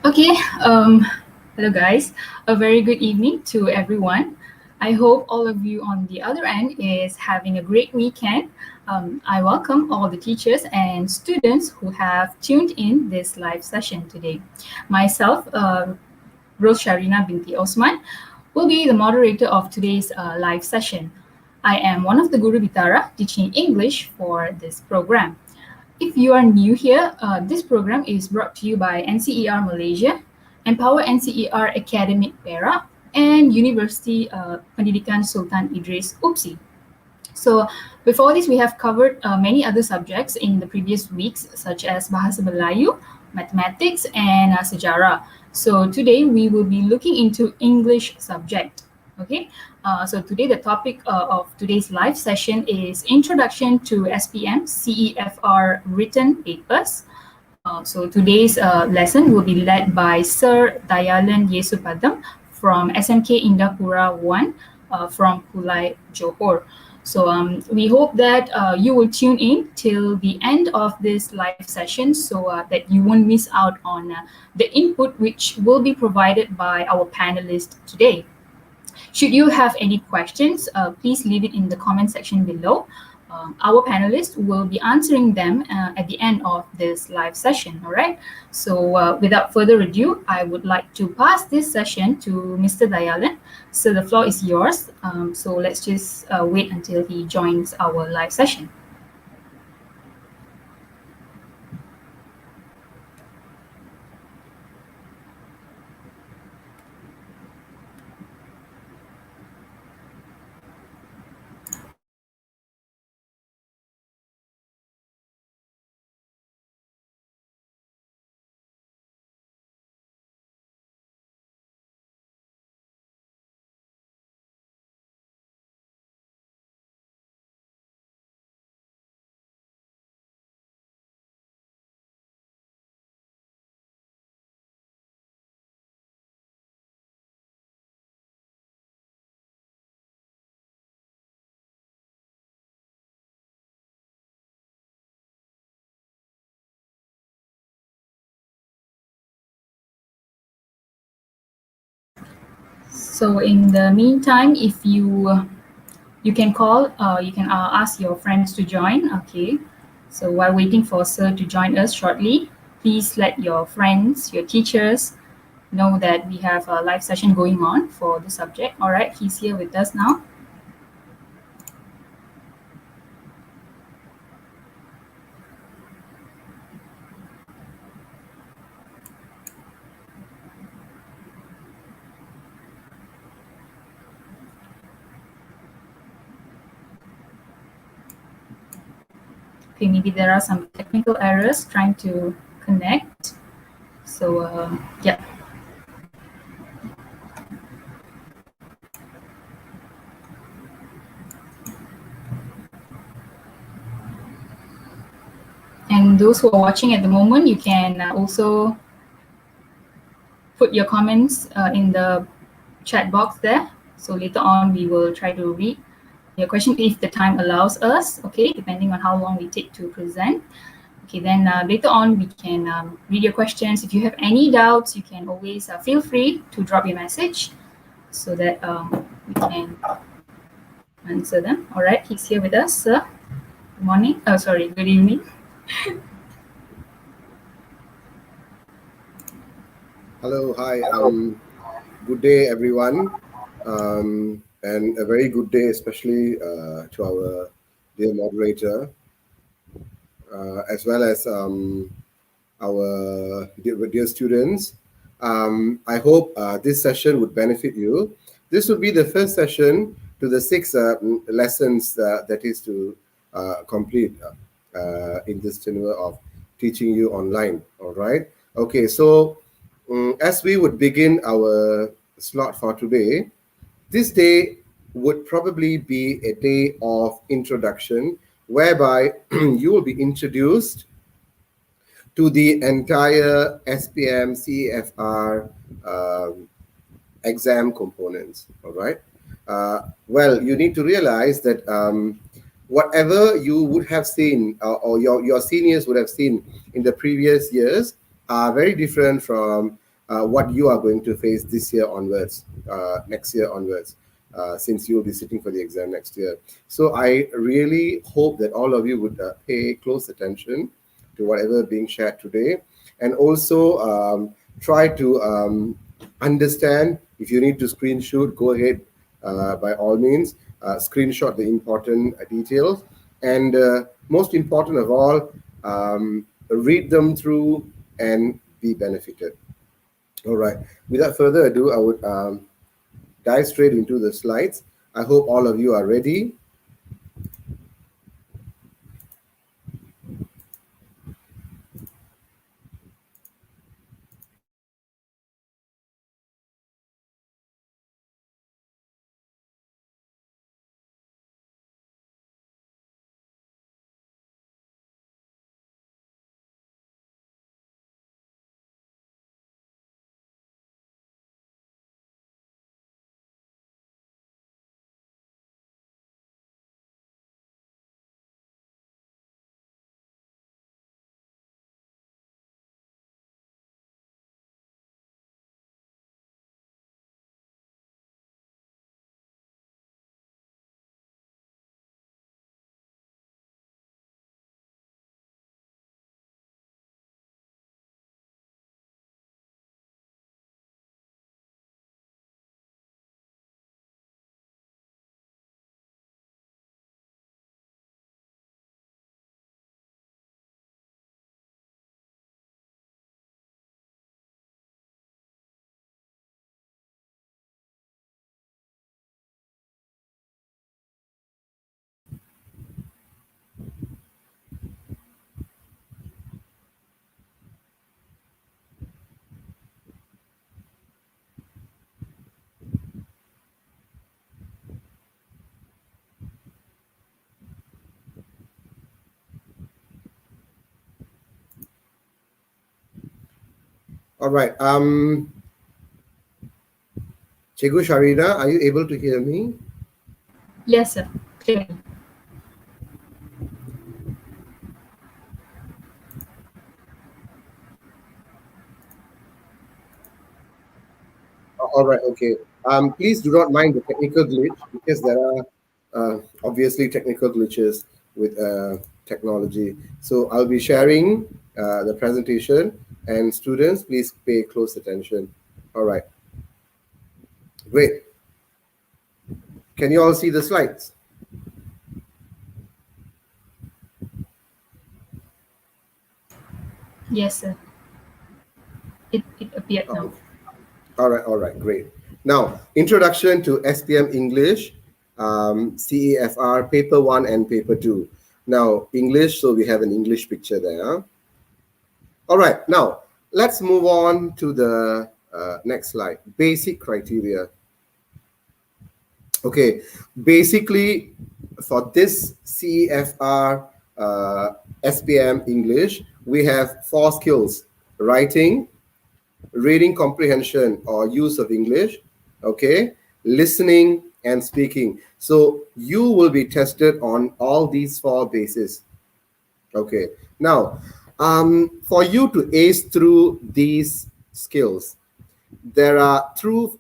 Okay, hello guys. A very good evening to everyone. I hope all of you on the other end is having a great weekend. I welcome all the teachers and students who have tuned in this live session today. Myself, Rose Sharina Binti Osman, will be the moderator of today's live session. I am one of the Guru Bitara teaching English for this program. If you are new here, this program is brought to you by NCER Malaysia, Empower NCER Academic Perak, and University Pendidikan Sultan Idris UPSI. So before this, we have covered many other subjects in the previous weeks, such as Bahasa Melayu, mathematics, and sejarah. So today we will be looking into English subject. Okay. So today the topic of today's live session is Introduction to SPM CEFR written papers. So today's lesson will be led by Sir Dayalan Yesupadam from SMK Indapura 1 from Pulai, Johor. So we hope that you will tune in till the end of this live session so that you won't miss out on the input which will be provided by our panelists today. Should you have any questions, please leave it in the comment section below. Our panelists will be answering them at the end of this live session, all right? So without further ado, I would like to pass this session to Mr. Dayalan. So the floor is yours. So let's just wait until he joins our live session. So in the meantime, if you can call, you can ask your friends to join. Okay. So while waiting for Sir to join us shortly, please let your friends, your teachers know that we have a live session going on for the subject. All right, he's here with us now. Okay, maybe there are some technical errors trying to connect. So yeah. And those who are watching at the moment, you can also put your comments in the chat box there. So later on, we will try to read your question if the time allows us, okay, depending on how long we take to present. Okay, then later on, we can read your questions. If you have any doubts, you can always feel free to drop your message so that we can answer them. All right, he's here with us, sir. Good morning. Oh, sorry, good evening. Hello, hi. Good day, everyone, and a very good day, especially to our dear moderator, as well as our dear students. I hope this session would benefit you. This will be the first session to the 6 lessons that is to complete in this tenure of teaching you online. All right. Okay. So as we would begin our slot for today, this day would probably be a day of introduction whereby you will be introduced to the entire SPM CEFR exam components. All right. Well, you need to realize that whatever you would have seen or your seniors would have seen in the previous years are very different from what you are going to face this year onwards, next year onwards, since you'll be sitting for the exam next year. So I really hope that all of you would pay close attention to whatever being shared today, and also try to understand. If you need to screenshot, go ahead, by all means, screenshot the important details, and most important of all, read them through and be benefited. All right. Without further ado, I would dive straight into the slides. I hope all of you are ready. All right. Chegu Sharina, are you able to hear me? Yes, sir. Clearly. All right. Okay. Please do not mind the technical glitch, because there are obviously technical glitches with technology. So I'll be sharing the presentation, and students, please pay close attention. All right. Great. Can you all see the slides? Yes, sir. It appeared now. Oh, all right. All right. Great. Now, introduction to SPM English, CEFR paper 1 and paper 2. Now, English, so we have an English picture there. All right, now let's move on to the next slide. Basic criteria. Okay, basically for this CEFR SPM English, we have 4 skills: writing, reading comprehension or use of English, okay, listening and speaking. So you will be tested on all these 4 bases. Okay. Now, for you to ace through these skills, there are two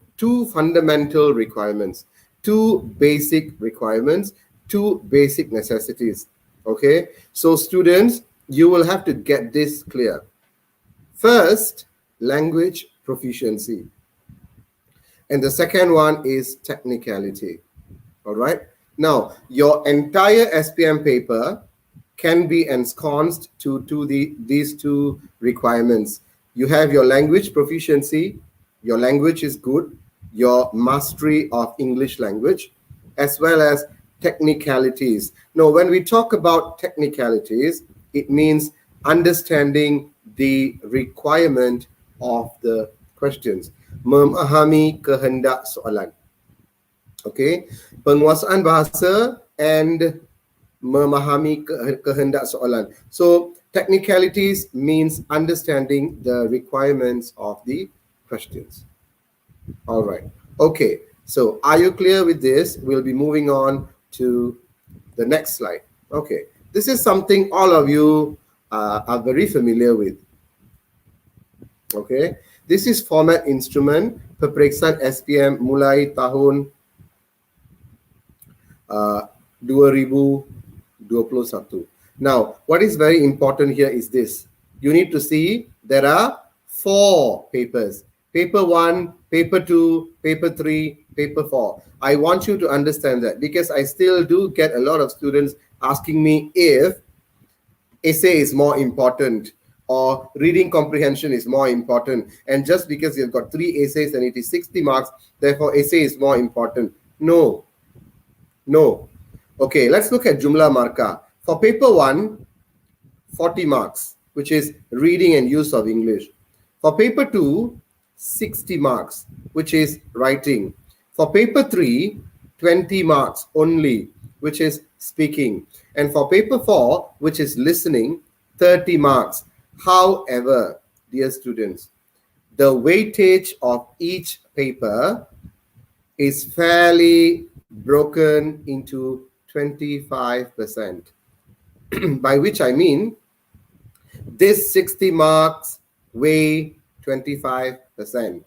fundamental requirements, two basic requirements, two basic necessities. Okay. So, students, you will have to get this clear. First, language proficiency. And the second one is technicality. All right. Now, your entire SPM paper can be ensconced to these two requirements. You have your language proficiency, your language is good, your mastery of English language, as well as technicalities. Now, when we talk about technicalities, it means understanding the requirement of the questions. Memahami kehendak soalan. Okay, penguasaan bahasa and memahami kehendak soalan. So technicalities means understanding the requirements of the questions. All right. Okay. So are you clear with this? We'll be moving on to the next slide. Okay. This is something all of you are very familiar with. Okay. This is format instrument peperiksaan SPM mulai tahun 2021. Now, what is very important here is this. You need to see there are 4 papers. Paper 1, Paper 2, Paper 3, Paper 4. I want you to understand that because I still do get a lot of students asking me if essay is more important or reading comprehension is more important. And just because you've got 3 essays and it is 60 marks, therefore essay is more important. No, no. Okay, let's look at Jumla Marka. For paper 1, 40 marks, which is reading and use of English. For paper 2, 60 marks, which is writing. For paper 3, 20 marks only, which is speaking. And for paper 4, which is listening, 30 marks. However, dear students, the weightage of each paper is fairly broken into 25%, by which I mean this 60 marks weigh 25%.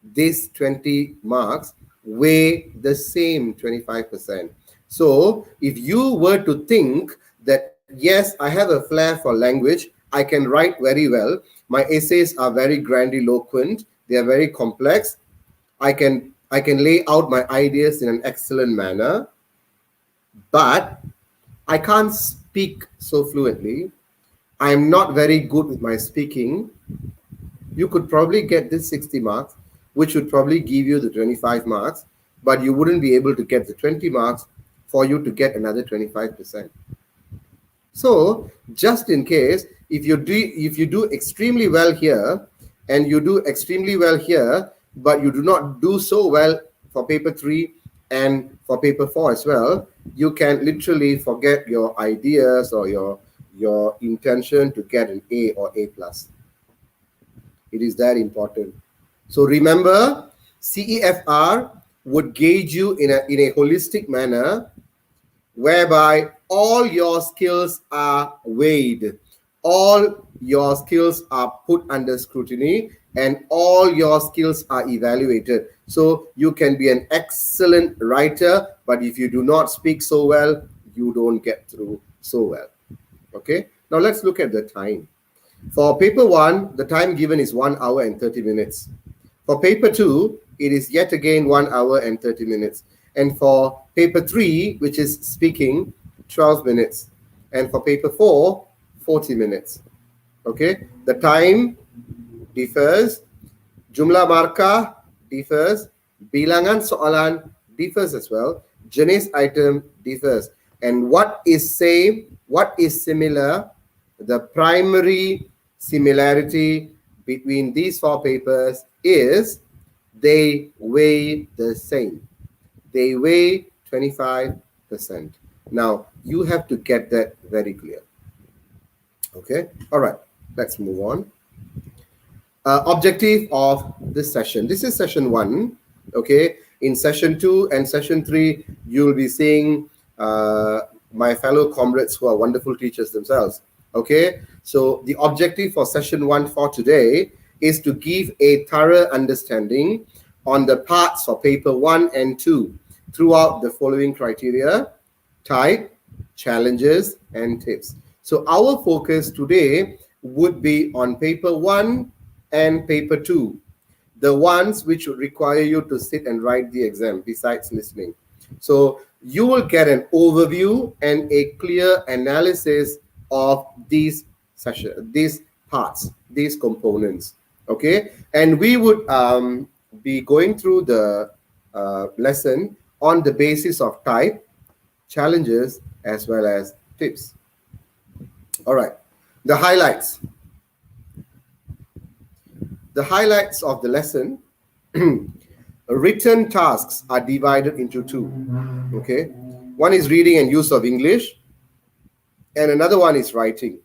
This 20 marks weigh the same 25%. So if you were to think that, yes, I have a flair for language, I can write very well, my essays are very grandiloquent, they are very complex, I can lay out my ideas in an excellent manner, but I can't speak so fluently. I'm not very good with my speaking. You could probably get this 60 marks, which would probably give you the 25 marks, but you wouldn't be able to get the 20 marks for you to get another 25%. So just in case, if you do extremely well here and you do extremely well here, but you do not do so well for paper 3 and for paper 4 as well, you can literally forget your ideas or your intention to get an A or A plus. It is that important. So remember, CEFR would gauge you in a holistic manner whereby all your skills are weighed, all your skills are put under scrutiny, and all your skills are evaluated. So you can be an excellent writer, but if you do not speak so well, you don't get through so well. Okay, now let's look at the time. For paper 1, the time given is 1 hour and 30 minutes. For paper 2, it is yet again 1 hour and 30 minutes. And for paper 3, which is speaking, 12 minutes. And for paper 4, 40 minutes. Okay, the time differs, jumlah markah differs, bilangan soalan differs as well, jenis item differs. And what is same, what is similar, the primary similarity between these 4 papers is they weigh the same. They weigh 25%. Now, you have to get that very clear. Okay, all right, let's move on. Objective of this session. This is session 1. Okay, in session 2 and session 3, you'll be seeing my fellow comrades who are wonderful teachers themselves. Okay, so the objective for session 1 for today is to give a thorough understanding on the parts for paper 1 and 2 throughout the following criteria: type, challenges, and tips. So our focus today would be on paper 1 and paper 2, the ones which would require you to sit and write the exam besides listening. So you will get an overview and a clear analysis of these parts, these components. Okay, and we would be going through the lesson on the basis of type, challenges, as well as tips. All right, the highlights. The highlights of the lesson. Written tasks are divided into 2. Okay, one is reading and use of English, and another one is writing.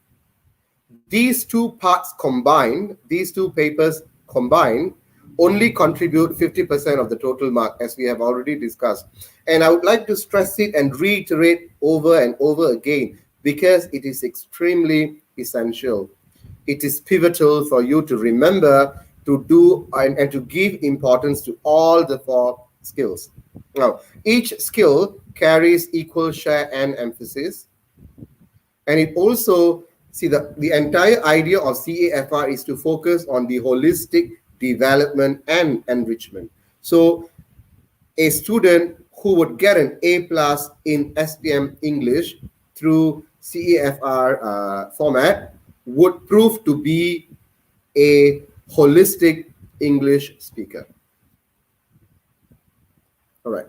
These 2 parts combined, these 2 papers combined, only contribute 50% of the total mark, as we have already discussed. And I would like to stress it and reiterate over and over again because it is extremely essential. it is pivotal for you to remember to do and to give importance to all the four skills. Now, each skill carries equal share and emphasis, and it also, see, the entire idea of CEFR is to focus on the holistic development and enrichment. So a student who would get an A plus in SPM English through CEFR format would prove to be a holistic English speaker. All right.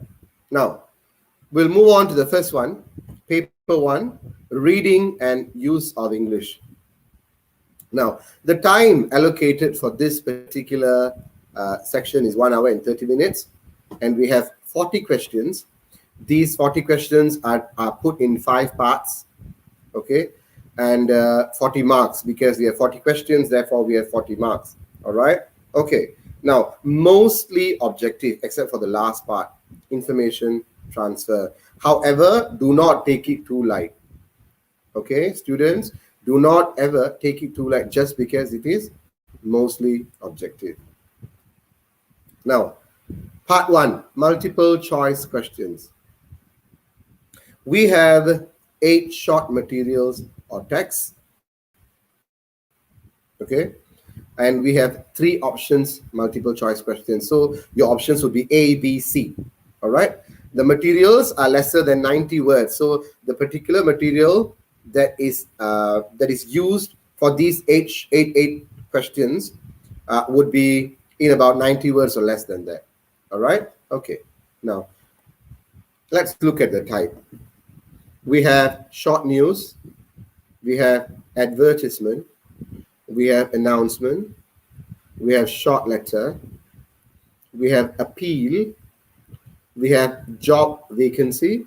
Now, we'll move on to the first one, paper one, reading and use of English. Now, the time allocated for this particular section is 1 hour and 30 minutes, and we have 40 questions. These 40 questions are put in 5 parts, okay, and 40 marks, because we have 40 questions, therefore we have 40 marks. All right, okay. Now, mostly objective, except for the last part, information transfer. However, do not take it too light. Okay, students, do not ever take it too light just because it is mostly objective. Now, part 1, multiple choice questions. We have 8 short materials or texts, okay, and we have 3 options, multiple choice questions. So your options would be A, B, C. All right, the materials are lesser than 90 words. So the particular material that is used for these eight questions would be in about 90 words or less than that. All right, okay. Now let's look at the type. We have short news, we have advertisement, we have announcement, we have short letter, we have appeal, we have job vacancy,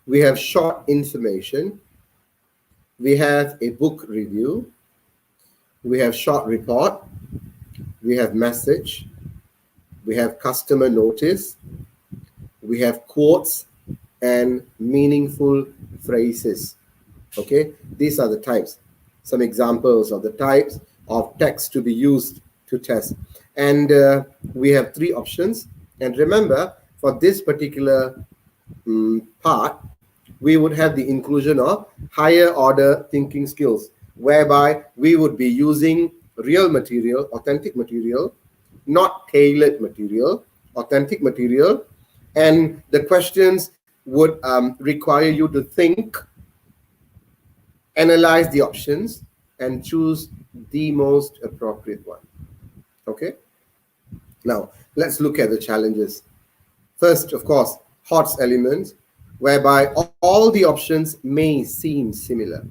we have short information, we have a book review, we have short report, we have message, we have customer notice, we have quotes and meaningful phrases. Okay, these are the types. Some examples of the types of text to be used to test. And we have 3 options. And remember, for this particular part, we would have the inclusion of higher order thinking skills, whereby we would be using real material, authentic material, not tailored material, authentic material. And the questions would require you to think, analyze the options, and choose the most appropriate one. Okay? Now, let's look at the challenges. First, of course, HOTS elements, whereby all the options may seem similar.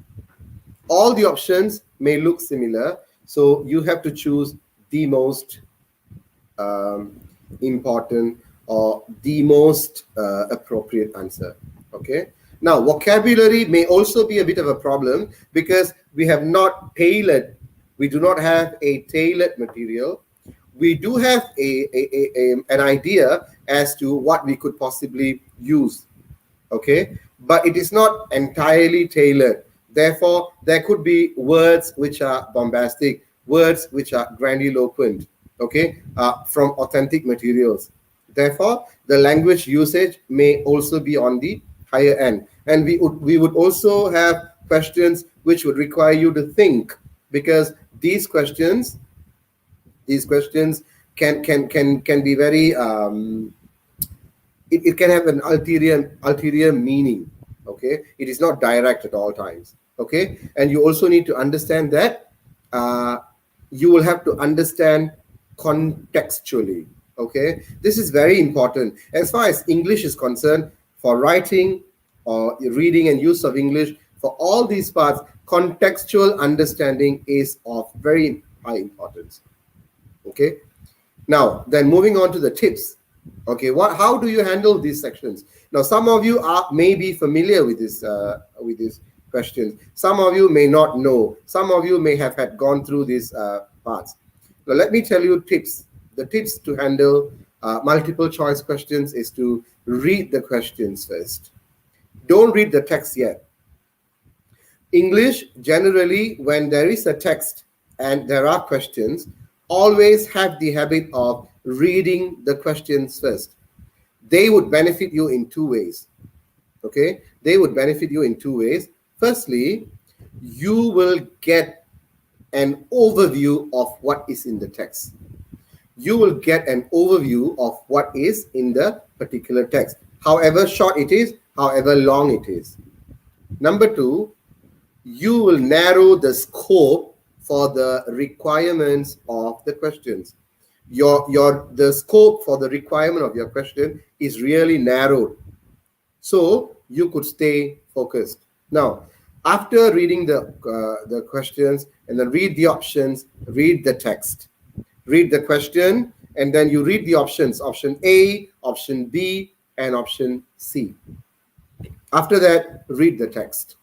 All the options may look similar, so you have to choose the most important or the most appropriate answer. Okay. Now, vocabulary may also be a bit of a problem because we have not tailored. We do not have a tailored material. We do have an idea as to what we could possibly use. Okay, but it is not entirely tailored. Therefore, there could be words which are bombastic, words which are grandiloquent, okay, from authentic materials. Therefore, the language usage may also be on the higher end. And we would also have questions which would require you to think, because these questions can be very it can have an ulterior meaning. Okay, it is not direct at all times. Okay, and you also need to understand that you will have to understand contextually. Okay, this is very important as far as English is concerned. For writing or reading and use of English, for all these parts, contextual understanding is of very high importance. Okay, now then moving on to the tips. Okay, how do you handle these sections? Now, some of you may be familiar with this questions. Some of you may not know. Some of you may have had gone through these parts. Now, let me tell you tips. The tips to handle multiple choice questions is to read the questions first. Don't read the text yet. English, generally, when there is a text and there are questions, always have the habit of reading the questions first. They would benefit you in two ways. Okay, they would benefit you in two ways. Firstly, you will get an overview of what is in the text. You will get an overview of what is in the particular text, however short it is, however long it is. Number two, you will narrow the scope for the requirements of the questions. Your the scope for the requirement of your question is really narrowed, so you could stay focused. Now, after reading the questions, and then read the options, read the text, read the question, and then you read the options: option A, option B, and option C. After that, read the text,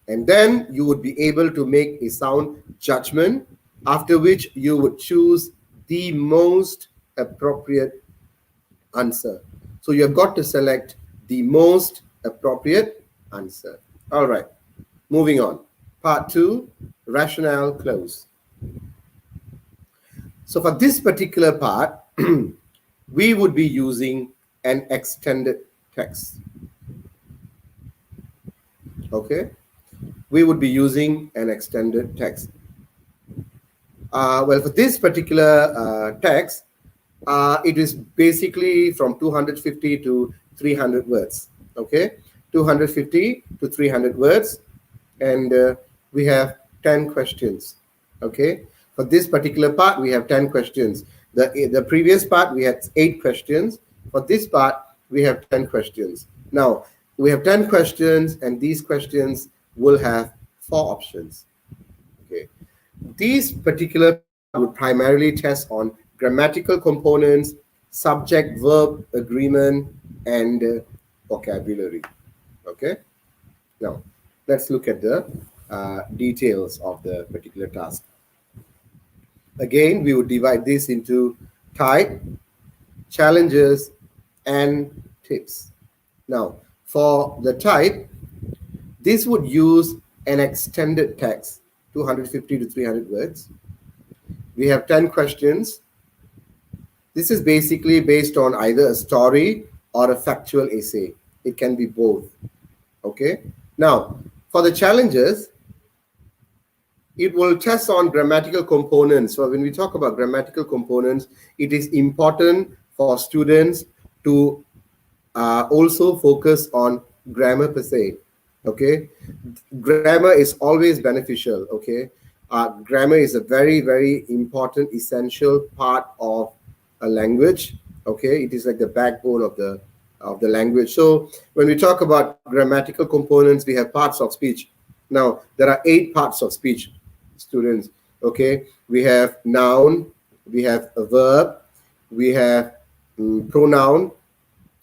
and then you would be able to make a sound judgment, after which you would choose the most appropriate answer. So you have got to select the most appropriate answer. All right, moving on. Part 2, rationale close. So for this particular part, we would be using an extended text. Okay, we would be using an extended text. Well, for this particular text, it is basically from 250 to 300 words. Okay, 250 to 300 words, and we have 10 questions. Okay, for this particular part, we have 10 questions. The previous part, we had 8 questions. For this part, we have 10 questions. Now, we have 10 questions, and these questions will have 4 options. Okay, this particular part would primarily test on grammatical components, subject-verb agreement, and vocabulary. Okay, now let's look at the details of the particular task. Again, we would divide this into type, challenges, and tips. Now, for the type, this would use an extended text, 250 to 300 words. We have 10 questions. This is basically based on either a story or a factual essay. It can be both. Okay. Now, for the challenges, it will test on grammatical components. So when we talk about grammatical components, it is important for students to also focus on grammar per se. Okay, grammar is always beneficial. Okay, grammar is a very, very important, essential part of a language. Okay, it is like the backbone of the language. So when we talk about grammatical components, we have parts of speech. Now there are 8 parts of speech, students. Okay, we have noun, we have a verb, we have pronoun,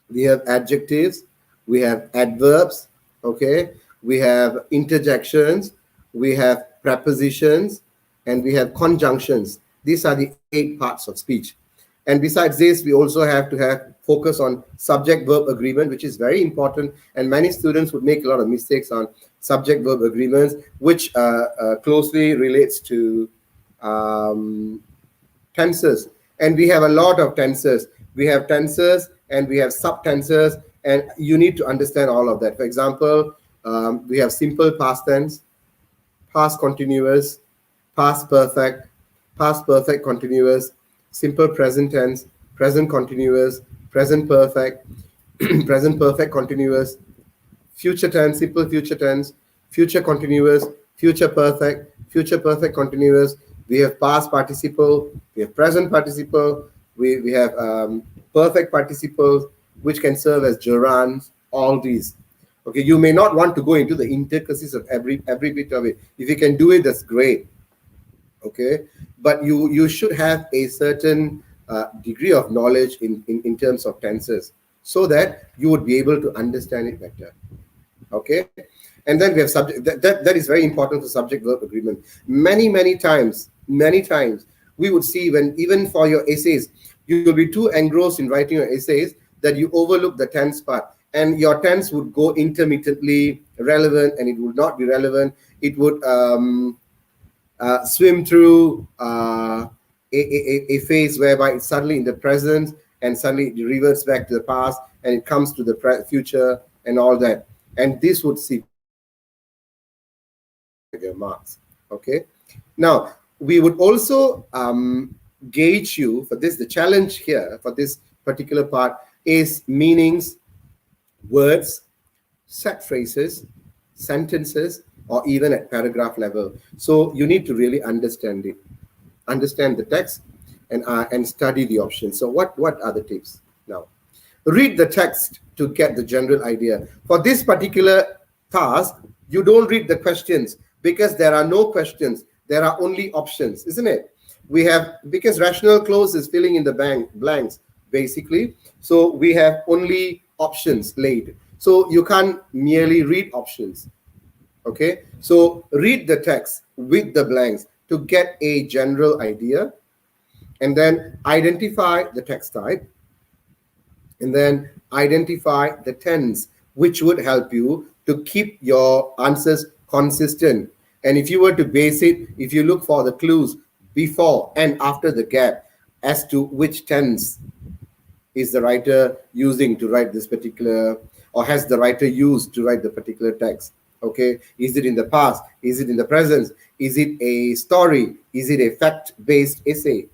we have adjectives, we have adverbs. Okay, we have interjections, we have prepositions, and we have conjunctions. These are the 8 parts of speech. And besides this, we also have to have focus on subject-verb agreement, which is very important. And many students would make a lot of mistakes on subject-verb agreements, which closely relates to tenses. And we have a lot of tenses. We have tenses and we have subtenses, and you need to understand all of that. For example, we have simple past tense, past continuous, past perfect continuous, simple present tense, present continuous, present perfect, present perfect continuous, future tense, simple future tense, future continuous, future perfect continuous. We have past participle, we have present participle, we have perfect participles, which can serve as gerunds, all these. Okay, you may not want to go into the intricacies of every bit of it. If you can do it, that's great. Okay, but you should have a certain degree of knowledge in terms of tenses, so that you would be able to understand it better. Okay, and then we have subject. That is very important for subject-verb agreement. Many times we would see, when even for your essays, you will be too engrossed in writing your essays that you overlook the tense part, and your tense would go intermittently relevant, and it would not be relevant, it would swim through a phase whereby it's suddenly in the present and suddenly it reverts back to the past and it comes to the future and all that. And this would significantly impact your marks. Okay. Now, we would also gauge you for this. The challenge here for this particular part is meanings, words, set phrases, sentences, or even at paragraph level. So you need to really understand it, understand the text, and study the options. So what are the tips now? Read the text to get the general idea. For this particular task, you don't read the questions because there are no questions. There are only options, isn't it? We have, because rational close is filling in the blanks, basically. So we have only options laid. So you can't merely read options. Okay. So read the text with the blanks to get a general idea, and then identify the text type, and then identify the tense, which would help you to keep your answers consistent. And if you were to base it, if you look for the clues before and after the gap as to which tense is the writer using to write this particular, or has the writer used to write the particular text. Okay, is it in the past, is it in the present, is it a story, is it a fact-based essay?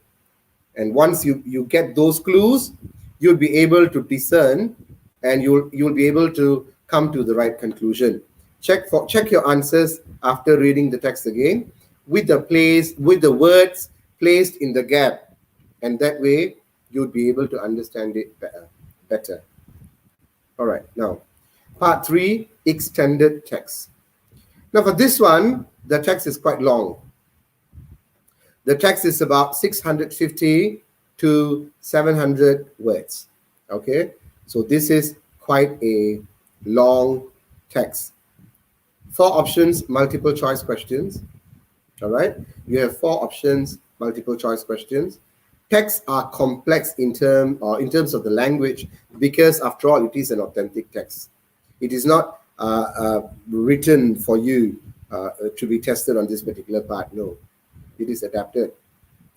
And once you get those clues, you'll be able to discern, and you'll be able to come to the right conclusion. Check your answers after reading the text again with the words placed in the gap, and that way you'll be able to understand it better. All right, now part 3, extended text. Now for this one, the text is quite long. The text is about 650 to 700 words. Okay, so this is quite a long text. 4 options, multiple choice questions. All right, you have 4 options, multiple choice questions. Texts are complex in terms of the language, because after all, it is an authentic text. It is not written for you to be tested on this particular part. No, it is adapted.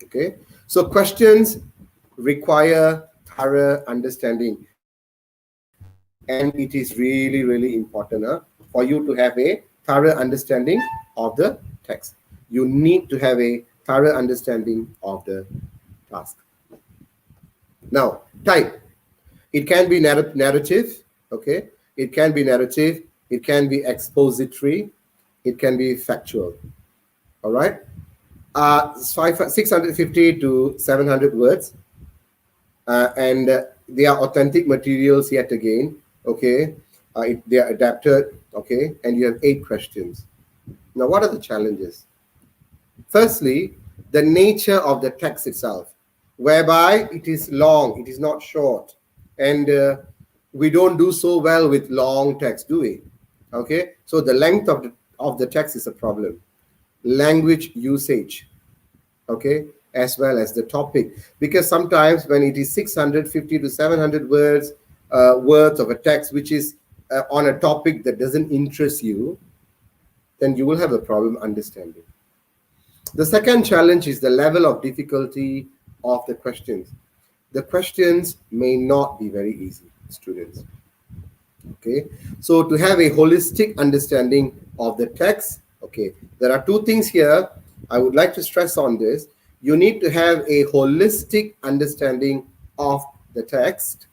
Okay, so questions require thorough understanding, and it is really, really important for you to have a thorough understanding of the text. You need to have a thorough understanding of the task. Now, type. It can be narrative. Okay, it can be narrative, it can be expository, it can be factual. All right, 650 to 700 words, and they are authentic materials yet again. Okay, they are adapted. Okay, and you have 8 questions. Now, what are the challenges? Firstly, the nature of the text itself, whereby it is long, it is not short, and we don't do so well with long text, do we? Okay, so the length of the text is a problem. Language usage, okay, as well as the topic, because sometimes when it is 650 to 700 words worth of a text which is on a topic that doesn't interest you, then you will have a problem understanding. The second challenge is the level of difficulty of the questions. The questions may not be very easy, students. Okay, so to have a holistic understanding of the text, okay, there are 2 things here. I would like to stress on this. You need to have a holistic understanding of the text,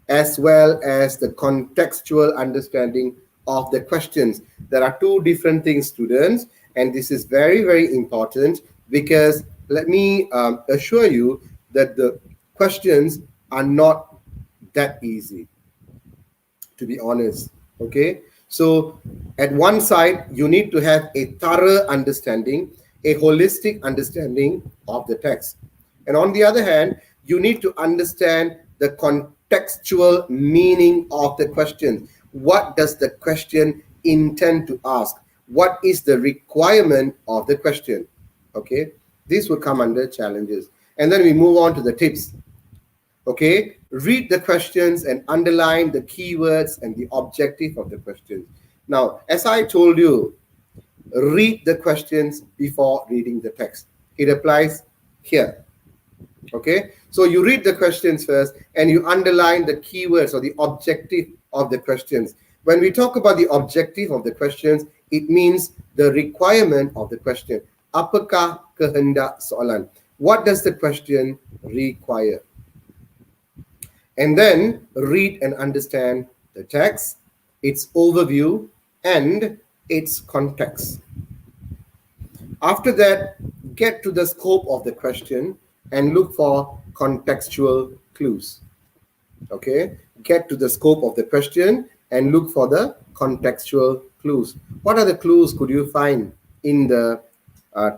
as well as the contextual understanding of the questions. There are 2 different things, students, and this is very, very important, because let me assure you that the questions are not that easy, to be honest. Okay, so at one side, you need to have a thorough understanding, a holistic understanding of the text, and on the other hand, you need to understand the contextual meaning of the question. What does the question intend to ask? What is the requirement of the question? Okay, this will come under challenges. And then we move on to the tips. Okay, read the questions and underline the keywords and the objective of the questions. Now, as I told you, read the questions before reading the text. It applies here. Okay, so you read the questions first and you underline the keywords or the objective of the questions. When we talk about the objective of the questions, it means the requirement of the question. Apakah kehendak soalan? What does the question require? And then read and understand the text, its overview, and its context. After that, get to the scope of the question and look for contextual clues. Okay, get to the scope of the question and look for the contextual clues. What are the clues could you find in the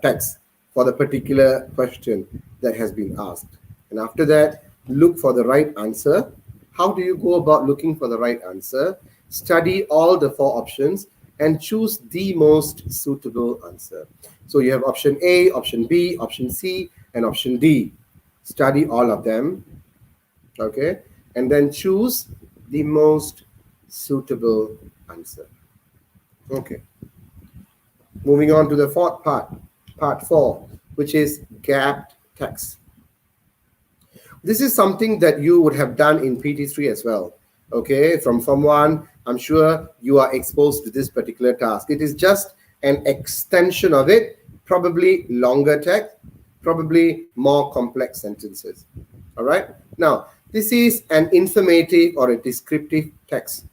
text for the particular question that has been asked? And after that, look for the right answer. How do you go about looking for the right answer? Study all the four options and choose the most suitable answer. So you have option A, option B, option C, and option D. Study all of them, okay, and then choose the most suitable answer. Okay, moving on to the fourth part, part 4, which is gapped text. This is something that you would have done in PT3 as well. Okay, from Form 1, I'm sure you are exposed to this particular task. It is just an extension of it, probably longer text, probably more complex sentences. All right, now this is an informative or a descriptive text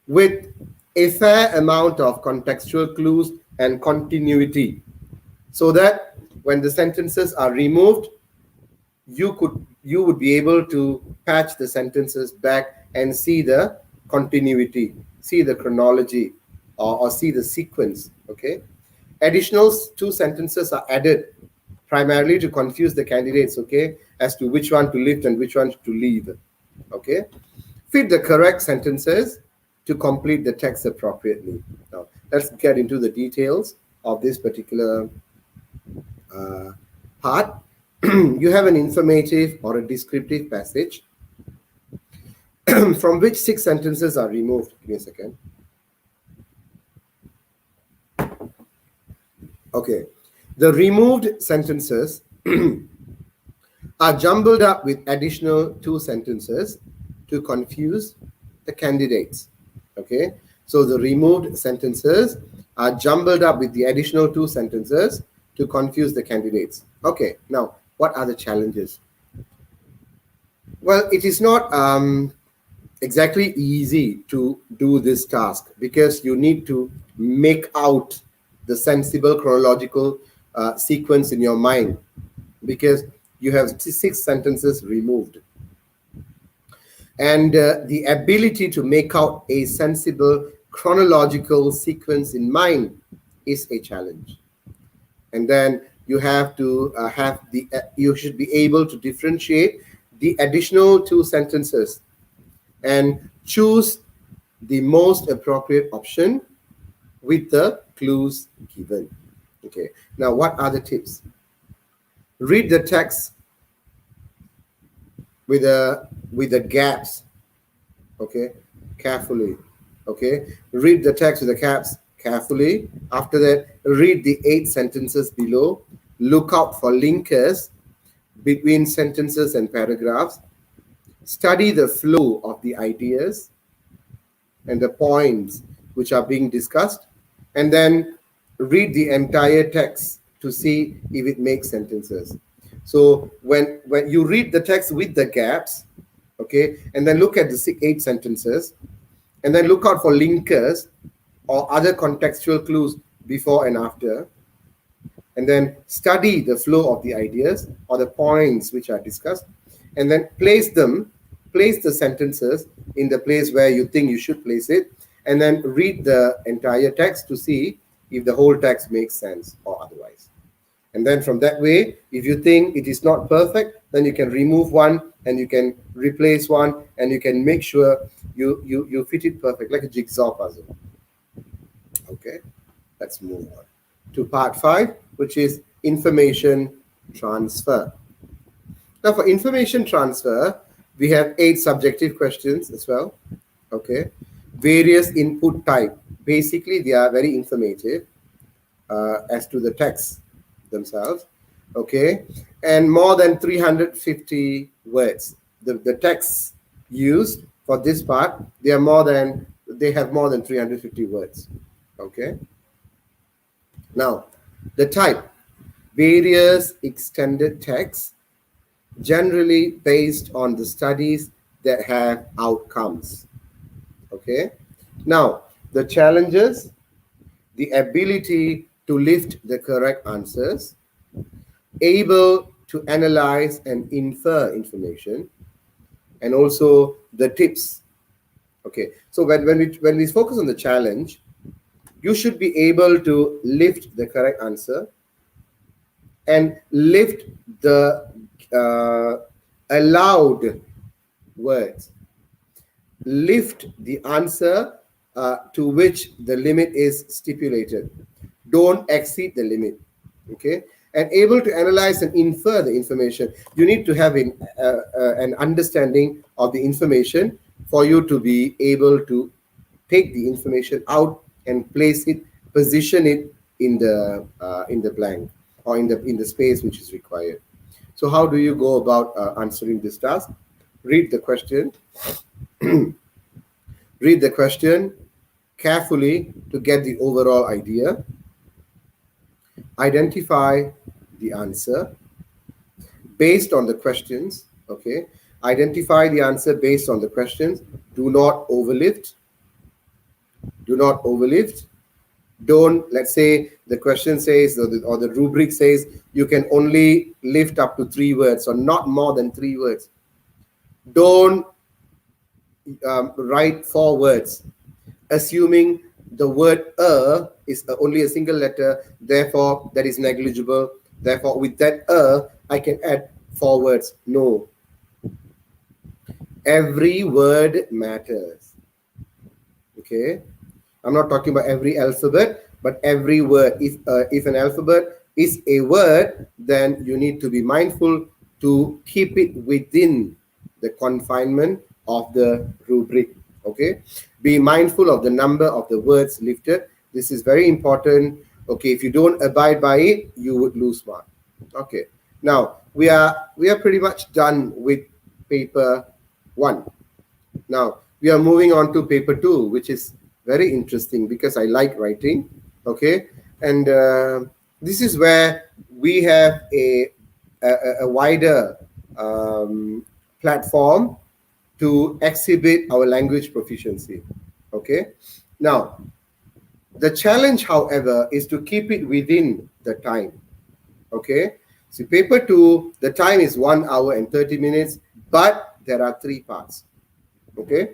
with a fair amount of contextual clues and continuity, so that when the sentences are removed, you would be able to patch the sentences back and see the continuity, see the chronology, or see the sequence. Okay, additional two sentences are added primarily to confuse the candidates, okay, as to which one to lift and which one to leave. Okay, fit the correct sentences to complete the text appropriately. Now let's get into the details of this particular part. You have an informative or a descriptive passage from which 6 sentences are removed. Give me a second. Okay, the removed sentences are jumbled up with additional 2 sentences to confuse the candidates. Okay, so the removed sentences are jumbled up with the additional 2 sentences to confuse the candidates. Okay, now what are the challenges? Well, it is not exactly easy to do this task because you need to make out the sensible chronological sequence in your mind, because you have 6 sentences removed. And the ability to make out a sensible chronological sequence in mind is a challenge. And then you have to you should be able to differentiate the additional 2 sentences and choose the most appropriate option with the clues given. Okay, now what are the tips? Read the text with the gaps, okay, carefully. Okay, read the text with the gaps carefully. After that, read the 8 sentences below. Look out for linkers between sentences and paragraphs. Study the flow of the ideas and the points which are being discussed, and then read the entire text to see if it makes sentences. So when you read the text with the gaps, okay, and then look at the 8 sentences, and then look out for linkers or other contextual clues before and after, and then study the flow of the ideas or the points which are discussed, and then place the sentences in the place where you think you should place it, and then read the entire text to see if the whole text makes sense or otherwise. And then from that way, if you think it is not perfect, then you can remove one and you can replace one, and you can make sure you fit it perfect, like a jigsaw puzzle. Okay, let's move on to part 5, which is information transfer. Now for information transfer, we have 8 subjective questions as well. Okay, various input type. Basically, they are very informative as to the texts themselves. Okay, and more than 350 words. The texts used for this part, they have more than 350 words. Okay, now the type, various extended texts, generally based on the studies that have outcomes. Okay, now the challenges, the ability to lift the correct answers, able to analyze and infer information, and also the tips. Okay, so when we focus on the challenge, you should be able to lift the correct answer and lift the allowed words, lift the answer to which the limit is stipulated. Don't exceed the limit. Okay, and able to analyze and infer the information. You need to have an understanding of the information for you to be able to take the information out and place it, position it in the blank, or in the space which is required. So how do you go about answering this task? Read the question. Read the question carefully to get the overall idea. Identify the answer based on the questions. Okay, identify the answer based on the questions. Do not overlift. Do not overlift. Don't, let's say the question says, or the rubric says you can only lift up to 3 words or not more than 3 words. Don't write 4 words assuming the word is only a single letter, therefore that is negligible, therefore with that I can add 4 words. No, every word matters. Okay, I'm not talking about every alphabet, but every word. If an alphabet is a word, then you need to be mindful to keep it within the confinement of the rubric. Okay, be mindful of the number of the words lifted. This is very important. Okay, if you don't abide by it, you would lose mark. Okay, now we are pretty much done with paper 1. Now we are moving on to paper 2, which is very interesting because I like writing. Okay, and this is where we have a wider platform to exhibit our language proficiency. Okay, now the challenge, however, is to keep it within the time. Okay, so paper 2, the time is 1 hour and 30 minutes, but there are 3 parts. Okay,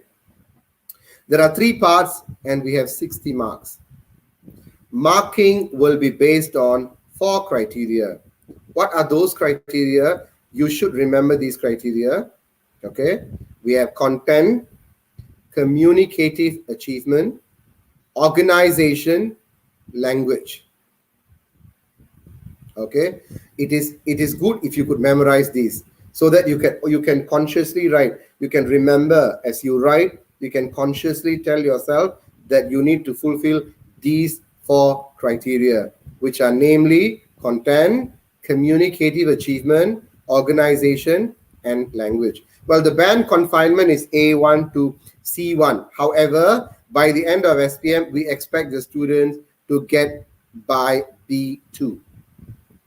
there are 3 parts and we have 60 marks. Marking will be based on 4 criteria. What are those criteria? You should remember these criteria. Okay, we have content, communicative achievement, organization, language. Okay, it is good if you could memorize these so that you can consciously write. You can remember as you write. You can consciously tell yourself that you need to fulfill these 4 criteria, which are namely content, communicative achievement, organization, and language. Well, the band confinement is A1 to C1. However, by the end of SPM, we expect the students to get by B2.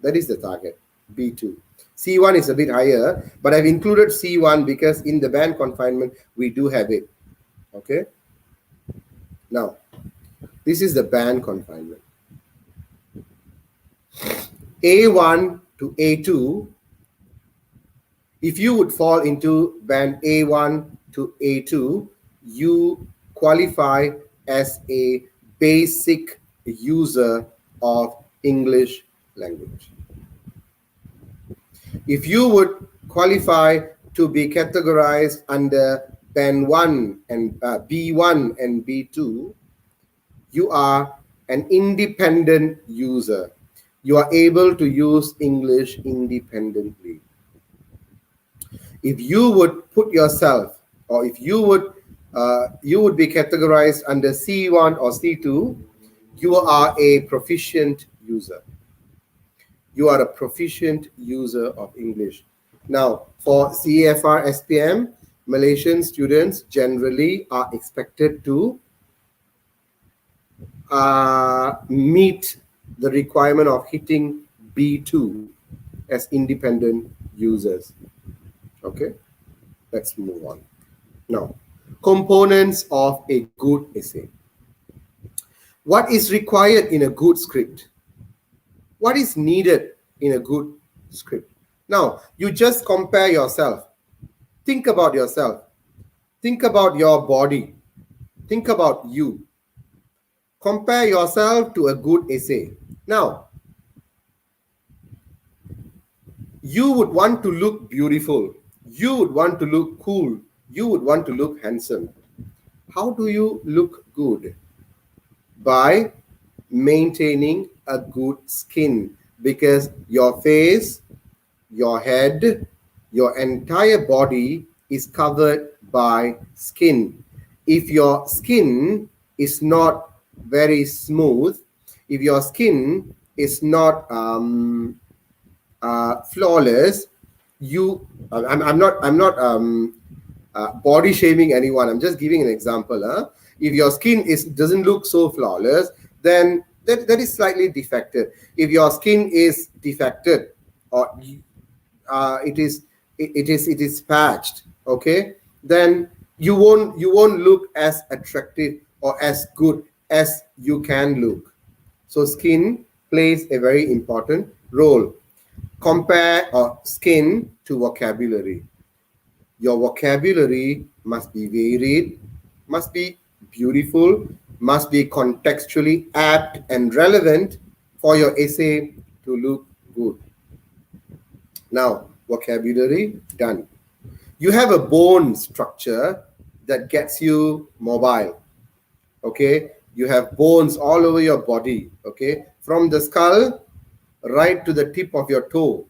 That is the target, B2. C1 is a bit higher, but I've included C1 because in the band confinement, we do have it. Okay. Now, this is the band confinement. A1 to A2, if you would fall into band A1 to A2, you qualify as a basic user of English language. If you would qualify to be categorized under band 1 and B1 and B2, you are an independent user. You are able to use English independently. If you would put yourself, or if you would you would be categorized under C1 or C2. You are a proficient user. You are a proficient user of English. Now, for CEFR SPM, Malaysian students generally are expected to meet the requirement of hitting B2 as independent users. Okay, let's move on. Now, components of a good essay. What is required in a good script? What is needed in a good script? Now, you just compare yourself. Think about yourself. Think about your body. Think about you. Compare yourself to a good essay. Now, you would want to look beautiful. You would want to look cool. You would want to look handsome. How do you look good? By maintaining a good skin, because your face, your head, your entire body is covered by skin. If your skin is not very smooth, if your skin is not flawless, I'm not body shaming anyone. I'm just giving an example. If your skin is doesn't look so flawless, then that is slightly defected. If your skin is defected, or it is patched, okay, then you won't look as attractive or as good as you can look. So skin plays a very important role. Compare skin to vocabulary. Your vocabulary must be varied, must be beautiful, must be contextually apt and relevant for your essay to look good. Now, vocabulary done. You have a bone structure that gets you mobile. Okay, you have bones all over your body. Okay, from the skull right to the tip of your toe.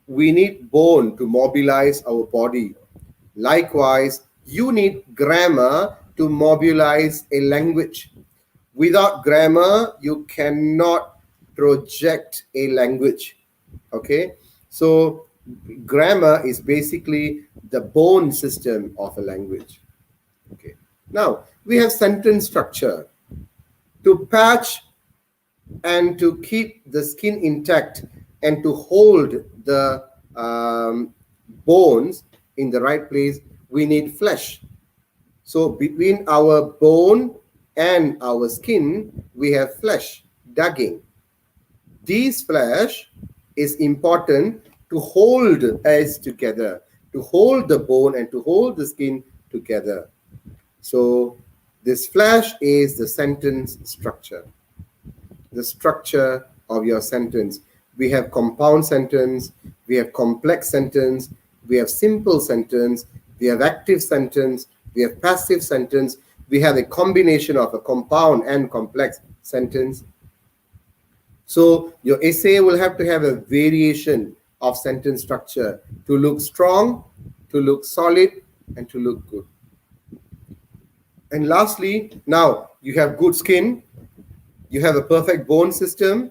We need bone to mobilize our body. Likewise, you need grammar to mobilize a language. Without grammar, you cannot project a language. Okay, so grammar is basically the bone system of a language. Okay, now we have sentence structure. To patch and to keep the skin intact and to hold the bones in the right place, we need flesh. So between our bone and our skin, we have flesh, dugging. This flesh is important to hold us together, to hold the bone and to hold the skin together. So this flesh is the sentence structure. The structure of your sentence. We have compound sentence, we have complex sentence, we have simple sentence, we have active sentence, we have passive sentence, we have a combination of a compound and complex sentence. So your essay will have to have a variation of sentence structure to look strong, to look solid, and to look good. And lastly, now you have good skin, you have a perfect bone system,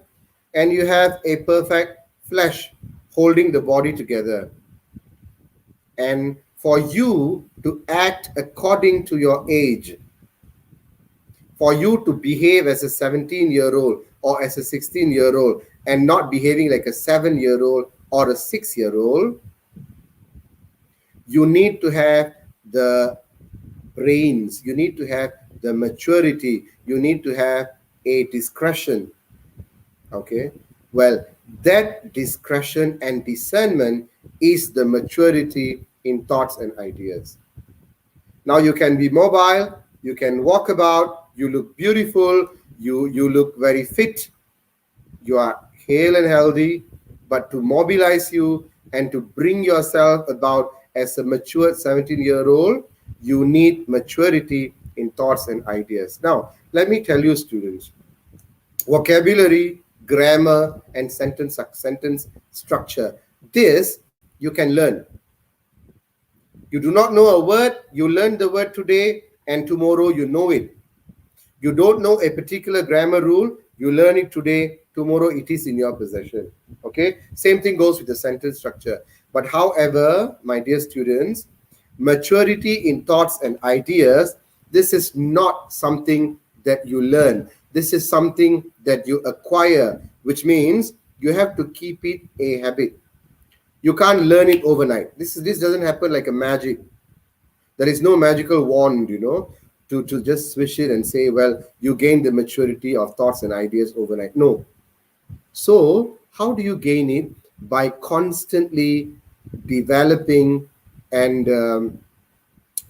and you have a perfect flesh holding the body together. And for you to act according to your age, for you to behave as a 17-year-old or as a 16-year-old and not behaving like a 7-year-old or a 6-year-old, you need to have the brains, you need to have the maturity, you need to have a discretion. Okay, well, that discretion and discernment is the maturity in thoughts and ideas. Now you can be mobile, you can walk about, you look beautiful, you look very fit, you are hale and healthy, but to mobilize you and to bring yourself about as a mature 17-year-old, you need maturity in thoughts and ideas. Now, let me tell you, students, vocabulary, grammar, and sentence structure. This you can learn. You do not know a word, you learn the word today, and tomorrow you know it. You don't know a particular grammar rule, you learn it today, tomorrow it is in your possession. Okay, same thing goes with the sentence structure. But however, my dear students, maturity in thoughts and ideas, this is not something that you learn. This is something that you acquire, which means you have to keep it a habit. You can't learn it overnight. This doesn't happen like a magic. There is no magical wand, to just swish it and say, well, you gain the maturity of thoughts and ideas overnight. No. So, how do you gain it? By constantly developing and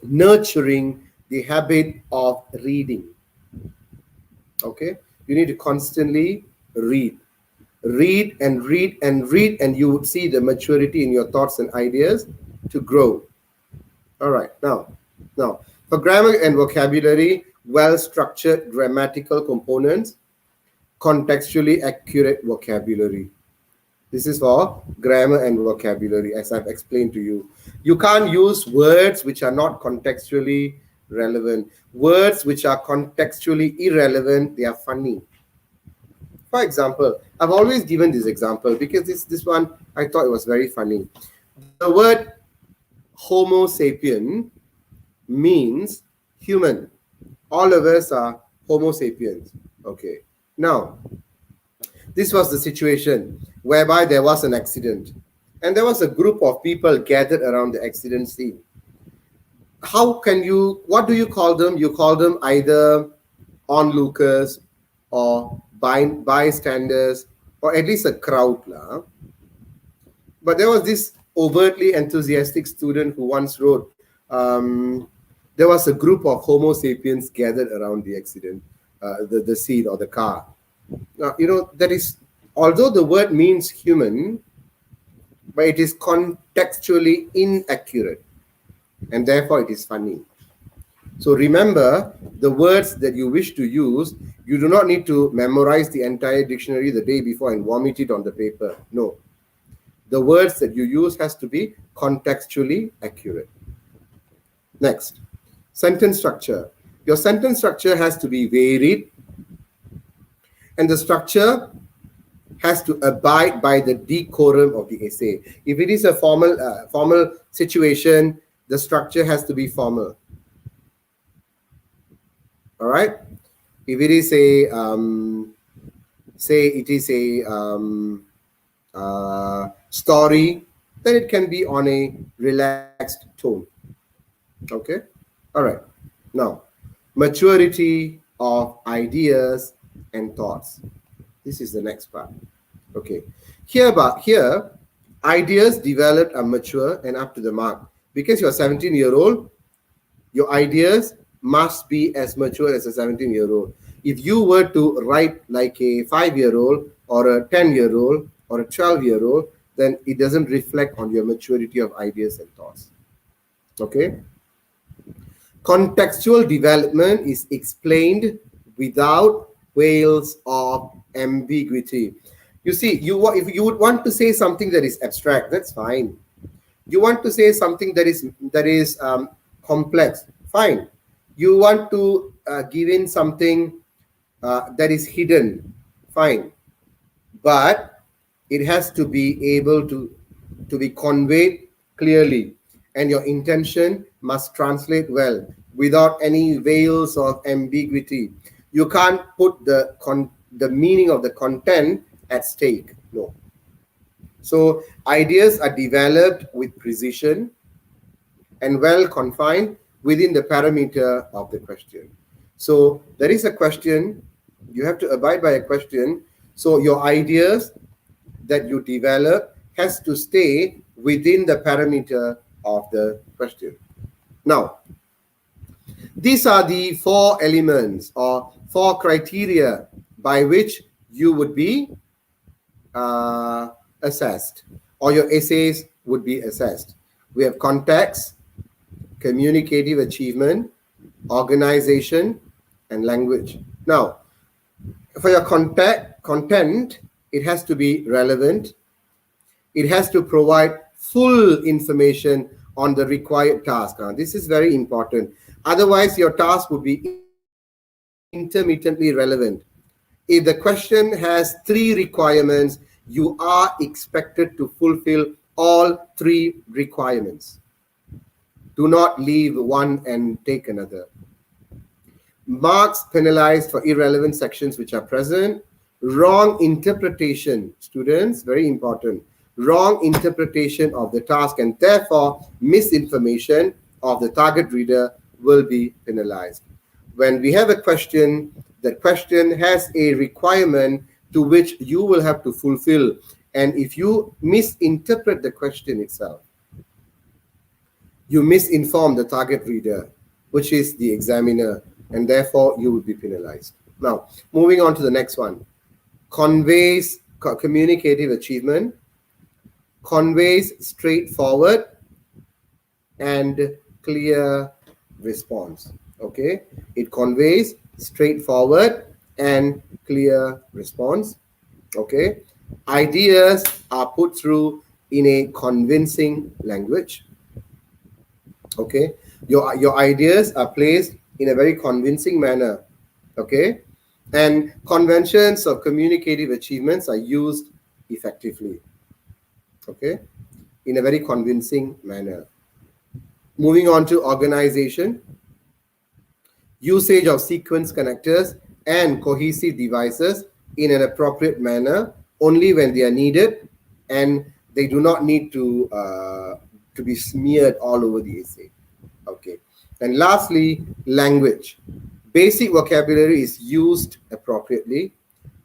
nurturing the habit of reading. Okay? You need to constantly read. Read and read and read, and you would see the maturity in your thoughts and ideas to grow. All right, now, for grammar and vocabulary, well-structured grammatical components, contextually accurate vocabulary. This is for grammar and vocabulary, as I've explained to you. You can't use words which are not contextually relevant. Words which are contextually irrelevant, they are funny. For example, I've always given this example because this one I thought it was very funny. The word Homo sapien means human. All of us are Homo sapiens. Okay. Now, this was the situation whereby there was an accident, and there was a group of people gathered around the accident scene. What do you call them? You call them either onlookers or bystanders, or at least a crowd. But there was this overtly enthusiastic student who once wrote, there was a group of Homo sapiens gathered around the accident, the scene or the car. Now, that is, although the word means human, but it is contextually inaccurate, and therefore it is funny. So remember, the words that you wish to use, you do not need to memorize the entire dictionary the day before and vomit it on the paper. No. The words that you use has to be contextually accurate. Next, sentence structure. Your sentence structure has to be varied, and the structure has to abide by the decorum of the essay. If it is a formal situation, the structure has to be formal. All right. If it is a story, then it can be on a relaxed tone. Okay. All right. Now, maturity of ideas and thoughts. This is the next part. Okay. Here, ideas developed are mature and up to the mark. Because you're a 17-year-old, your ideas must be as mature as a 17-year-old. If you were to write like a 5-year-old or a 10-year-old or a 12-year-old, then it doesn't reflect on your maturity of ideas and thoughts. Okay? Contextual development is explained without veils of ambiguity. You see, if you would want to say something that is abstract, that's fine. You want to say something that is complex, fine. You want to give in something that is hidden, fine. But it has to be able to be conveyed clearly, and your intention must translate well without any veils of ambiguity. You can't put the meaning of the content at stake. No. So ideas are developed with precision and well confined within the parameter of the question. So there is a question, you have to abide by a question. So your ideas that you develop has to stay within the parameter of the question. Now, these are the 4 elements or 4 criteria by which you would be assessed, or your essays would be assessed. We have context, communicative achievement, organization, and language. Now, for your content, it has to be relevant. It has to provide full information on the required task. This is very important. Otherwise, your task would be intermittently relevant. If the question has three requirements, you are expected to fulfill all three requirements. Do not leave one and take another. Marks penalized for irrelevant sections which are present. Wrong interpretation, students, very important. Wrong interpretation of the task and therefore misinformation of the target reader will be penalized. When we have a question, that question has a requirement to which you will have to fulfill. And if you misinterpret the question itself, you misinform the target reader, which is the examiner, and therefore you will be penalized. Now, moving on to the next one. Communicative achievement, conveys straightforward and clear response. Okay, it conveys straightforward and clear response. Okay, ideas are put through in a convincing language. Okay, your ideas are placed in a very convincing manner. Okay, and conventions of communicative achievements are used effectively. Okay, in a very convincing manner. Moving on to organization, usage of sequence connectors and cohesive devices in an appropriate manner only when they are needed, and they do not need to be smeared all over the essay. Okay, and lastly, language. Basic vocabulary is used appropriately.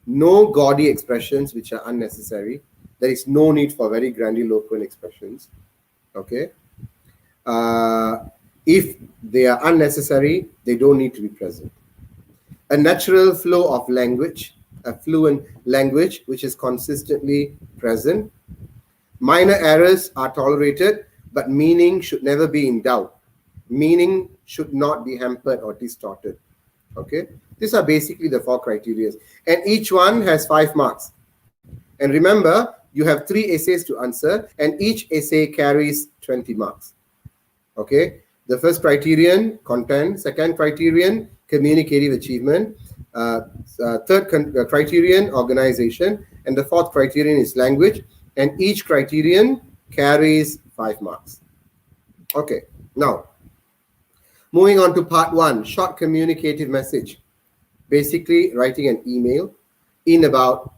No gaudy expressions which are unnecessary. There is no need for very grandiloquent expressions. Okay. If they are unnecessary, they don't need to be present. A natural flow of language, a fluent language which is consistently present. Minor errors are tolerated, but meaning should never be in doubt. Meaning should not be hampered or distorted. Okay, these are basically the 4 criteria, and each one has 5 marks. And remember, you have 3 essays to answer, and each essay carries 20 marks. Okay, the first criterion, content. Second criterion, communicative achievement. Third criterion, organization. And the fourth criterion is language. And each criterion carries 5 marks. Okay, now, moving on to part 1, short communicative message. Basically, writing an email in about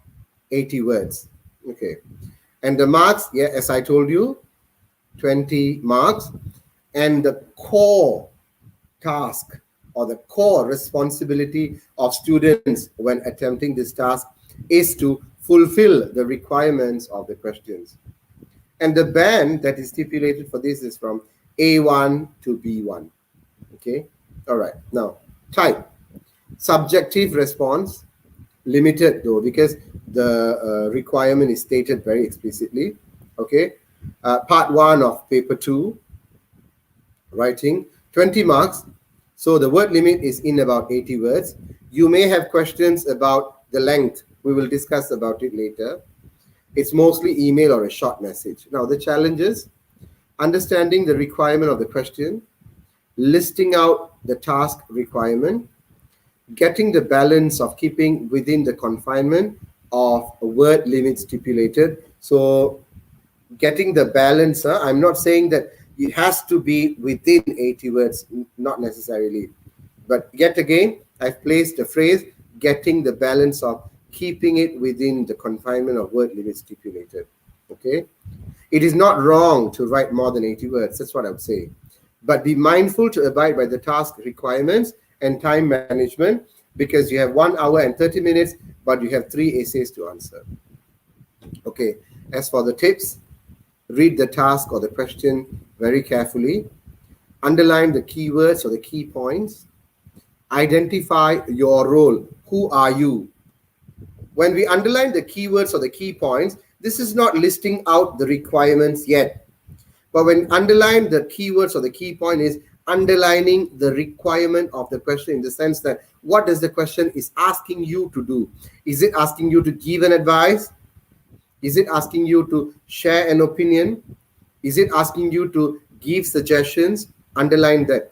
80 words. Okay, and the marks, yeah, as I told you, 20 marks. And the core task or the core responsibility of students when attempting this task is to fulfill the requirements of the questions. And the band that is stipulated for this is from A1 to B1. Okay, all right. Now, type. Subjective response, limited though, because the requirement is stated very explicitly. Okay, part 1 of paper 2, writing, 20 marks. So the word limit is in about 80 words. You may have questions about the length. We will discuss about it later. It's mostly email or a short message. Now, the challenges: understanding the requirement of the question, listing out the task requirement, getting the balance of keeping within the confinement of a word limit stipulated. So getting the balance, I'm not saying that it has to be within 80 words, not necessarily. But yet again, I've placed the phrase, getting the balance of keeping it within the confinement of word limit stipulated. Okay? It is not wrong to write more than 80 words. That's what I would say. But be mindful to abide by the task requirements and time management, because you have 1 hour and 30 minutes, but you have 3 essays to answer. Okay. As for the tips, read the task or the question very carefully. Underline the keywords or the key points. Identify your role. Who are you? When we underline the keywords or the key points, this is not listing out the requirements yet. But when underline the keywords or the key point is underlining the requirement of the question, in the sense that what does the question is asking you to do? Is it asking you to give an advice? Is it asking you to share an opinion? Is it asking you to give suggestions, underline that,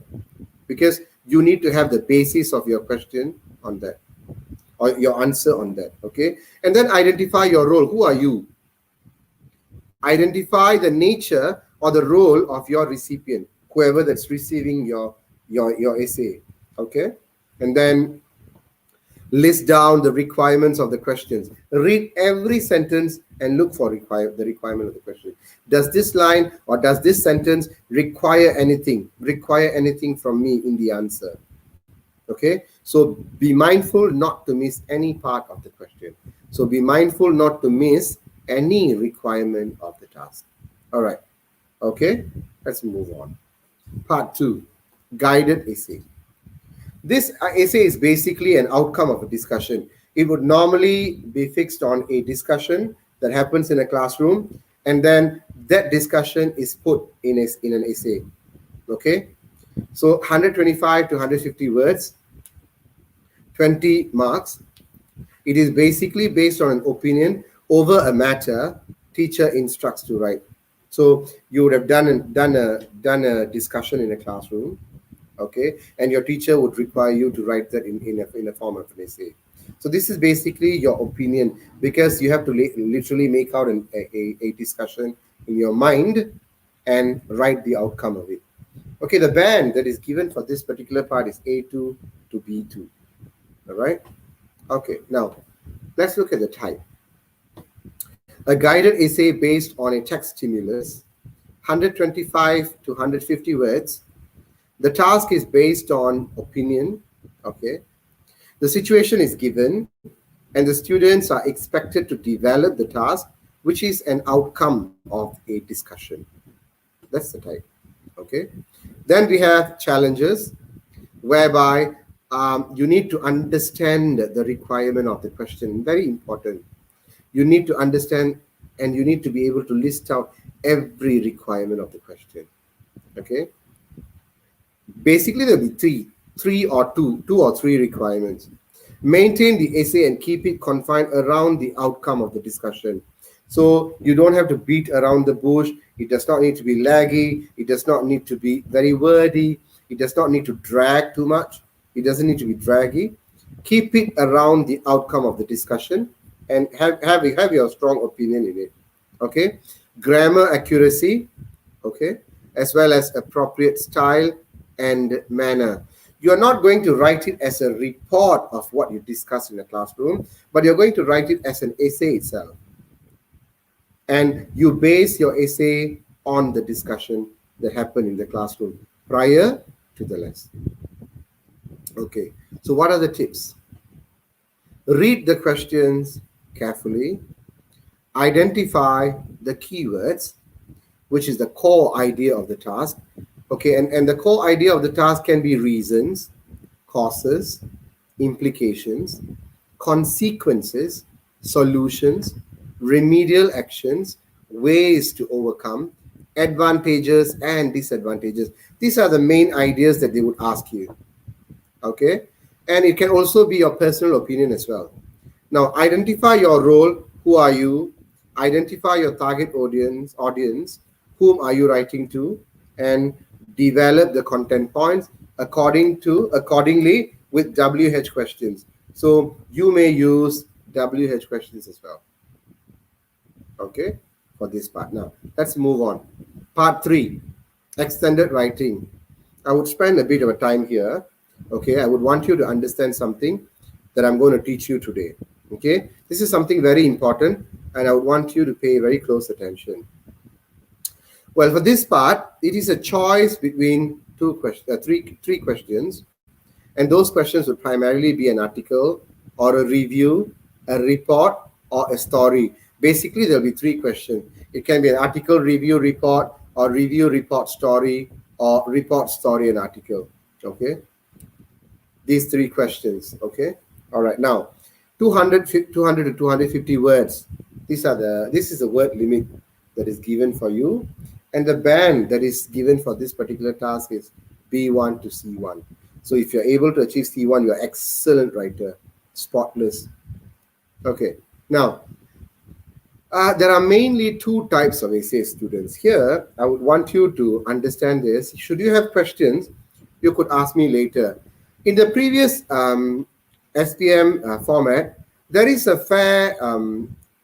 because you need to have the basis of your question on that, or your answer on that. Okay, and then identify your role. Who are you? Identify the nature or the role of your recipient, whoever that's receiving your essay. Okay, and then list down the requirements of the questions. Read every sentence and look for the requirement of the question. Does this line or does this sentence require anything from me in the answer? Okay, so be mindful not to miss any part of the question. So be mindful not to miss any requirement of the task. All right. Okay, let's move on. Part 2, guided essay. This essay is basically an outcome of a discussion. It would normally be fixed on a discussion that happens in a classroom, and then that discussion is put in an essay. Okay, so 125 to 150 words, 20 marks. It is basically based on an opinion over a matter teacher instructs to write. So you would have done a discussion in a classroom, okay, and your teacher would require you to write that in a form of an essay. So this is basically your opinion, because you have to literally make out a discussion in your mind and write the outcome of it. Okay, the band that is given for this particular part is A2 to B2. All right. Okay, now let's look at the type. A guided essay based on a text stimulus, 125 to 150 words. The task is based on opinion. Okay. The situation is given, and the students are expected to develop the task, which is an outcome of a discussion. That's the type. Okay. Then we have challenges, whereby you need to understand the requirement of the question. Very important. You need to understand, and you need to be able to list out every requirement of the question. Okay. Basically, there'll be two or three requirements. Maintain the essay and keep it confined around the outcome of the discussion. So you don't have to beat around the bush. It does not need to be laggy. It does not need to be very wordy. It does not need to drag too much. It doesn't need to be draggy. Keep it around the outcome of the discussion, and have your strong opinion in it. Okay. Grammar accuracy. Okay. As well as appropriate style and manner. You're not going to write it as a report of what you discussed in the classroom, but you're going to write it as an essay itself. And you base your essay on the discussion that happened in the classroom prior to the lesson. Okay, so what are the tips? Read the questions carefully, identify the keywords, which is the core idea of the task. Okay, and the core idea of the task can be reasons, causes, implications, consequences, solutions, remedial actions, ways to overcome, advantages and disadvantages. These are the main ideas that they would ask you. Okay, and it can also be your personal opinion as well. Now, identify your role. Who are you? Identify your target audience. Whom are you writing to? And develop the content points accordingly with WH questions. So you may use WH questions as well. Okay, for this part. Now, let's move on. Part 3, extended writing. I would spend a bit of a time here. Okay, I would want you to understand something that I'm going to teach you today. Okay, this is something very important, and I would want you to pay very close attention. Well, for this part, it is a choice between three questions, and those questions would primarily be an article or a review, a report, or a story. Basically, there'll be three questions. It can be an article, review, report, or review, report, story, or report, story, and article. Okay, these three questions. Okay, all right. Now, 200 to 250 words. This is the word limit that is given for you. And the band that is given for this particular task is B1 to C1. So if you're able to achieve C1, you're an excellent writer, spotless. Okay. Now, There are mainly two types of essay students. Here, I would want you to understand this. Should you have questions, you could ask me later. In the previous SPM format, there is a fair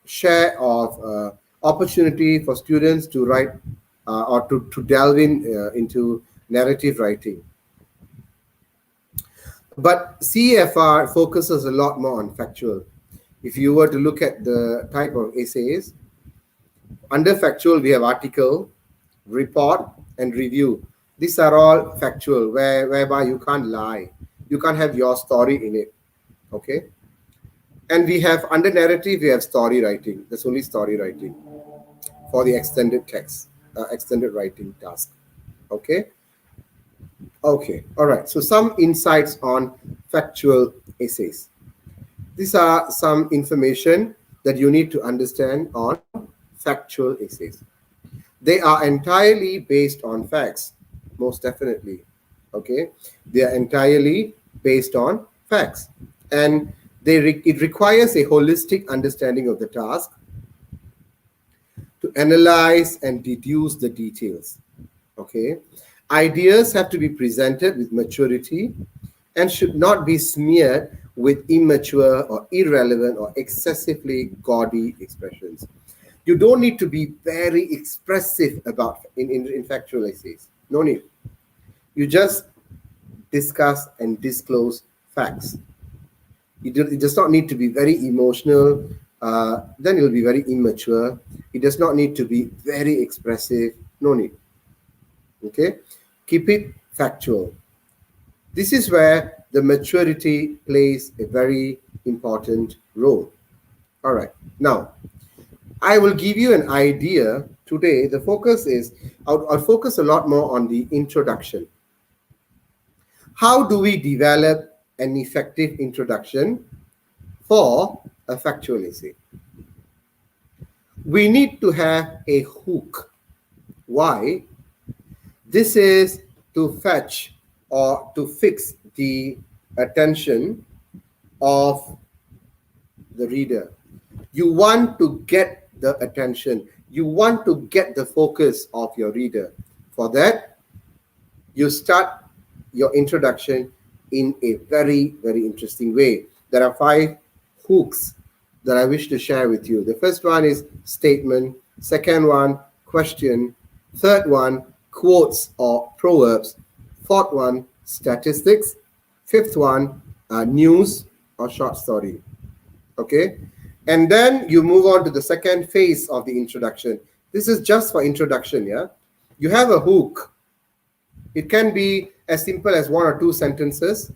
share of opportunity for students to write or to delve into narrative writing. But CEFR focuses a lot more on factual. If you were to look at the type of essays, under factual, we have article, report, and review. These are all factual, whereby you can't lie. You can't have your story in it. Okay? And we have under narrative, we have story writing. That's only story writing for the extended text, extended writing task. Okay? Okay. All right. So some insights on factual essays. These are some information that you need to understand on factual essays. They are entirely based on facts, most definitely. Okay, they are entirely based on facts, and it requires a holistic understanding of the task to analyze and deduce the details. Okay, ideas have to be presented with maturity and should not be smeared with immature or irrelevant or excessively gaudy expressions. You don't need to be very expressive about in factual essays. No need. You just discuss and disclose facts. It does not need to be very emotional. Then it will be very immature. It does not need to be very expressive. No need. Okay? Keep it factual. This is where the maturity plays a very important role. All right. Now, I will give you an idea today. The focus is, I'll focus a lot more on the introduction. How do we develop an effective introduction for a factual essay? We need to have a hook. Why? This is to fetch or to fix the attention of the reader. You want to get the attention. You want to get the focus of your reader. For that, you start your introduction in a very, very interesting way. There are 5 hooks that I wish to share with you. The first one is statement. Second one, question. Third one, quotes or proverbs. Fourth one, statistics. Fifth one, news or short story. Okay? And then you move on to the second phase of the introduction. This is just for introduction, yeah? You have a hook. It can be as simple as 1 or 2 sentences.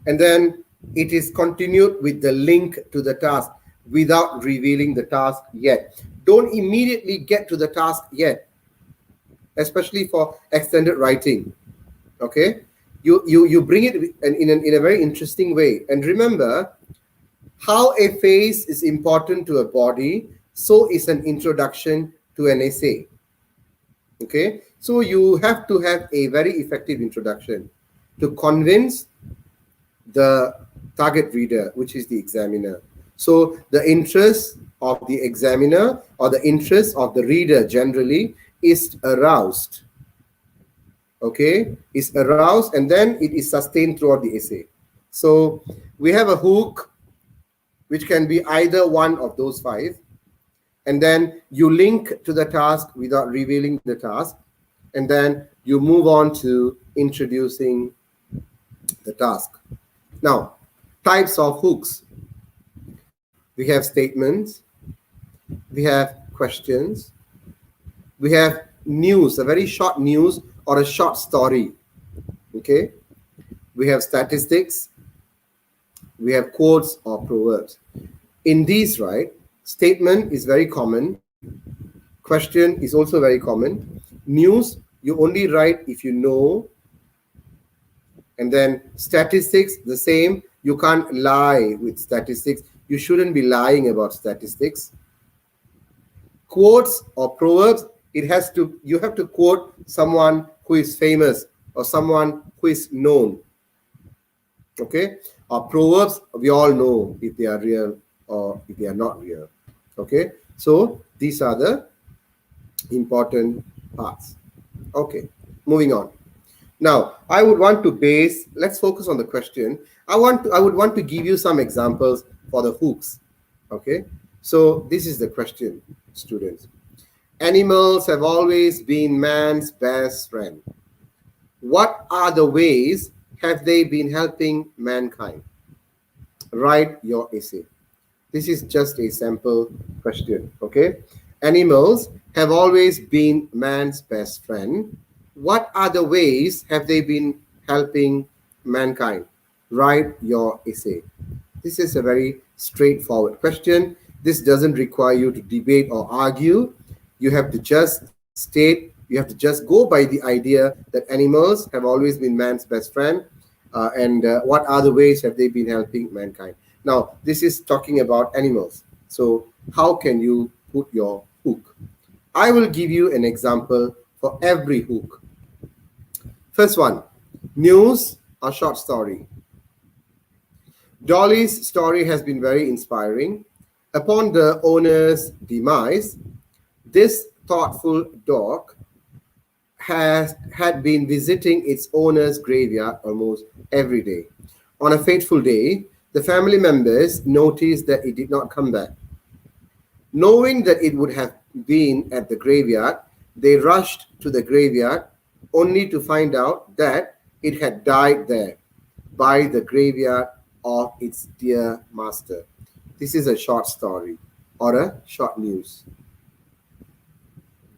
And then it is continued with the link to the task without revealing the task yet. Don't immediately get to the task yet, especially for extended writing. Okay? You bring it in a very interesting way. And remember, how a phase is important to a body, so is an introduction to an essay. Okay, so you have to have a very effective introduction to convince the target reader, which is the examiner. So the interest of the examiner or the interest of the reader generally is aroused. Okay, is aroused, and then it is sustained throughout the essay. So we have a hook, which can be either one of those 5. And then you link to the task without revealing the task. And then you move on to introducing the task. Now, types of hooks. We have statements. We have questions. We have news, a very short news or a short story. Okay? We have statistics. We have quotes or proverbs. In these, right, statement is very common. Question is also very common. News, you only write if you know. And then statistics, the same. You can't lie with statistics. You shouldn't be lying about statistics. Quotes or proverbs, you have to quote someone who is famous or someone who is known. Okay? Proverbs, we all know if they are real or if they are not real. Okay, so these are the important parts. Okay, moving on. Now, I would want to base, let's focus on the question. I would want to give you some examples for the hooks. Okay, so this is the question, students. Animals have always been man's best friend. What are the ways have they been helping mankind? Write your essay. This is just a sample question, okay? Animals have always been man's best friend. What other ways have they been helping mankind? Write your essay. This is a very straightforward question. This doesn't require you to debate or argue. You have to just state, you have to just go by the idea that animals have always been man's best friend. And what other ways have they been helping mankind? Now, this is talking about animals. So, how can you put your hook? I will give you an example for every hook. First one, news or short story. Dolly's story has been very inspiring. Upon the owner's demise, this thoughtful dog had been visiting its owner's graveyard almost every day. On a fateful day, the family members noticed that it did not come back. Knowing that it would have been at the graveyard, they rushed to the graveyard only to find out that it had died there by the graveyard of its dear master. This is a short story or a short news.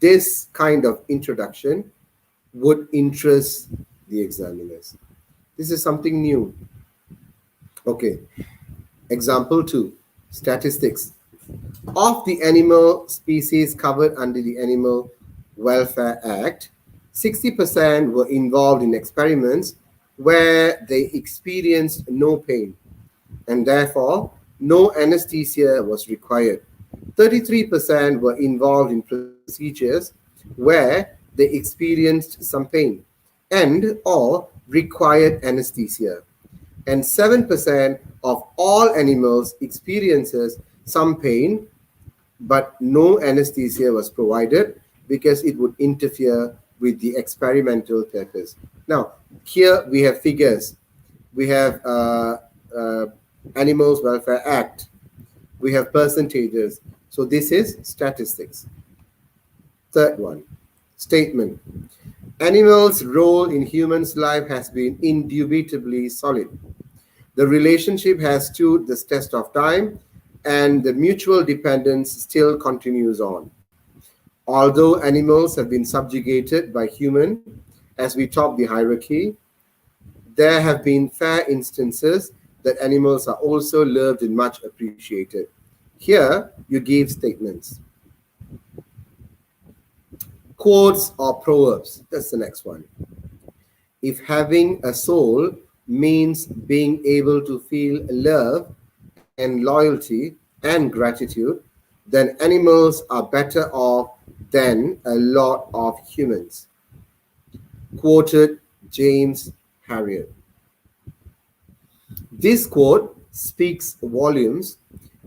This kind of introduction would interest the examiners. This is something new. Okay, example 2, statistics. Of the animal species covered under the Animal Welfare Act, 60% were involved in experiments where they experienced no pain and therefore no anesthesia was required. 33% were involved in procedures where they experienced some pain and or required anesthesia. And 7% of all animals experiences some pain, but no anesthesia was provided because it would interfere with the experimental purpose. Now, here we have figures. We have uh, Animals Welfare Act. We have percentages. So this is statistics. Third one, statement. Animals' role in humans' life has been indubitably solid. The relationship has stood the test of time, and the mutual dependence still continues on. Although animals have been subjugated by human as we top the hierarchy, there have been fair instances that animals are also loved and much appreciated. Here, you give statements. Quotes or proverbs. That's the next one. If having a soul means being able to feel love and loyalty and gratitude, then animals are better off than a lot of humans. Quoted James Harriet. This quote speaks volumes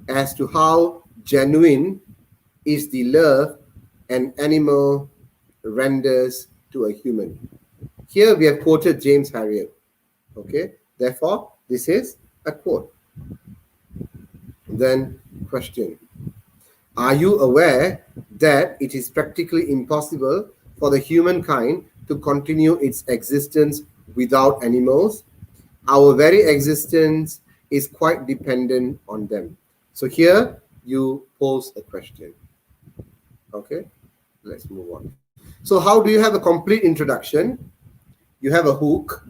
as to how genuine is the love an animal renders to a human. Here we have quoted James Harriet. Okay, therefore, this is a quote. Then, question. Are you aware that it is practically impossible for the humankind to continue its existence without animals? Our very existence is quite dependent on them. So here you pose a question. Okay, let's move on. So how do you have a complete introduction? You have a hook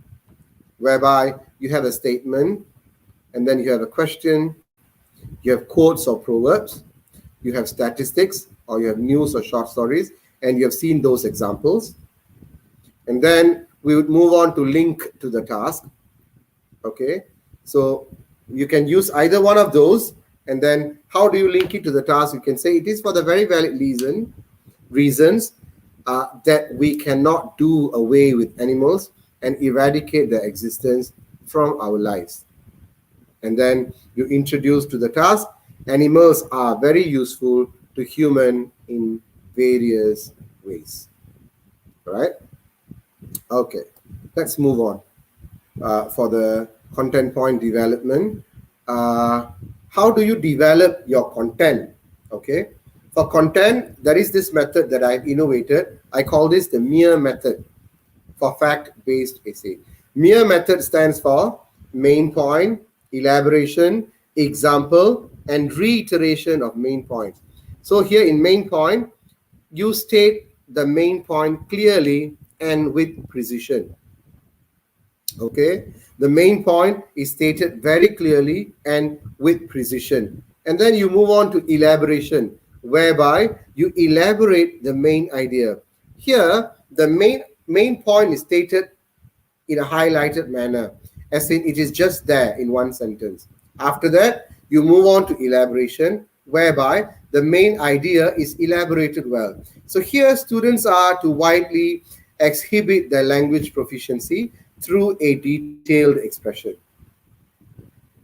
whereby you have a statement and then you have a question, you have quotes or proverbs, you have statistics or you have news or short stories, and you have seen those examples. And then we would move on to link to the task. Okay, so you can use either one of those. And then how do you link it to the task? You can say it is for the very valid reasons that we cannot do away with animals and eradicate their existence from our lives. And then you introduce to the task, Animals are very useful to human in various ways. Right? Okay, let's move on for the content point development. Uh, how do you develop your content? Okay, for content, there is this method that I've innovated. I call this the mere method for fact-based essay. Mere method stands for main point, elaboration, example, and reiteration of main points. So here in main point, you state the main point clearly and with precision. Okay, the main point is stated very clearly and with precision. And then you move on to elaboration, whereby you elaborate the main idea. Here, the main point is stated in a highlighted manner, as in it is just there in one sentence. After that, you move on to elaboration, whereby the main idea is elaborated well. So here, students are to widely exhibit their language proficiency through a detailed expression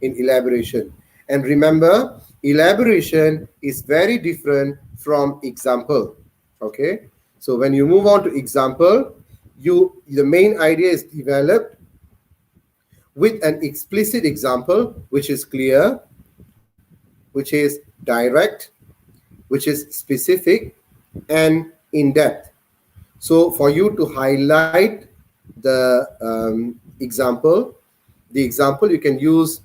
in elaboration. And remember, elaboration is very different from example. Okay, so when you move on to example, the main idea is developed with an explicit example which is clear, which is direct, which is specific, and in depth. So for you to highlight the example, you can use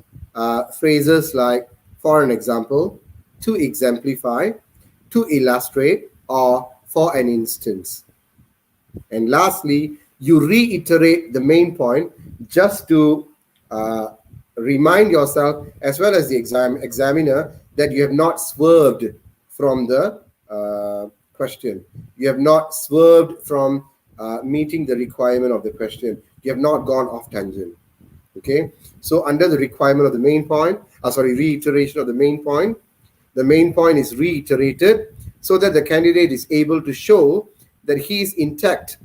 phrases like for an example, to exemplify, to illustrate, or for an instance. And lastly, you reiterate the main point just to uh, remind yourself as well as the examiner that you have not swerved from the question. You have not swerved from meeting the requirement of the question. You have not gone off tangent. Okay, so under the requirement of the main point, reiteration of the main point is reiterated so that the candidate is able to show that he is intact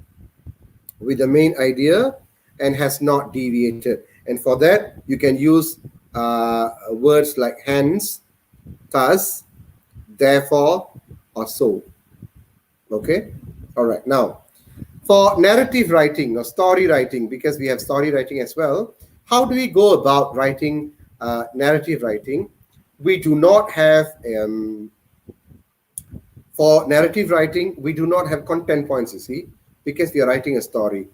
with the main idea and has not deviated. And for that, you can use words like hence, thus, therefore, or so. Okay, all right. Now, for narrative writing or story writing, because we have story writing as well, how do we go about writing narrative writing? We do not have for narrative writing, we do not have content points, you see, because we are writing a story.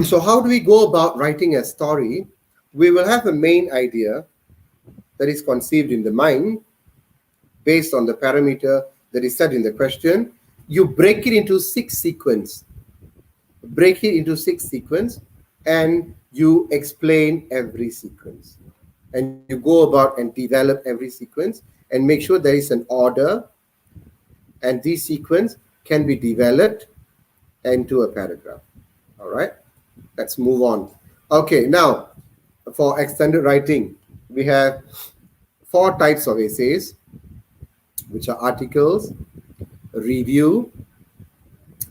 So how do we go about writing a story? We will have a main idea that is conceived in the mind based on the parameter that is set in the question. You break it into six sequence. And you explain every sequence. And you go about and develop every sequence and make sure there is an order, and this sequence can be developed into a paragraph. All right, let's move on. Okay, now for extended writing, we have 4 types of essays, which are articles, review,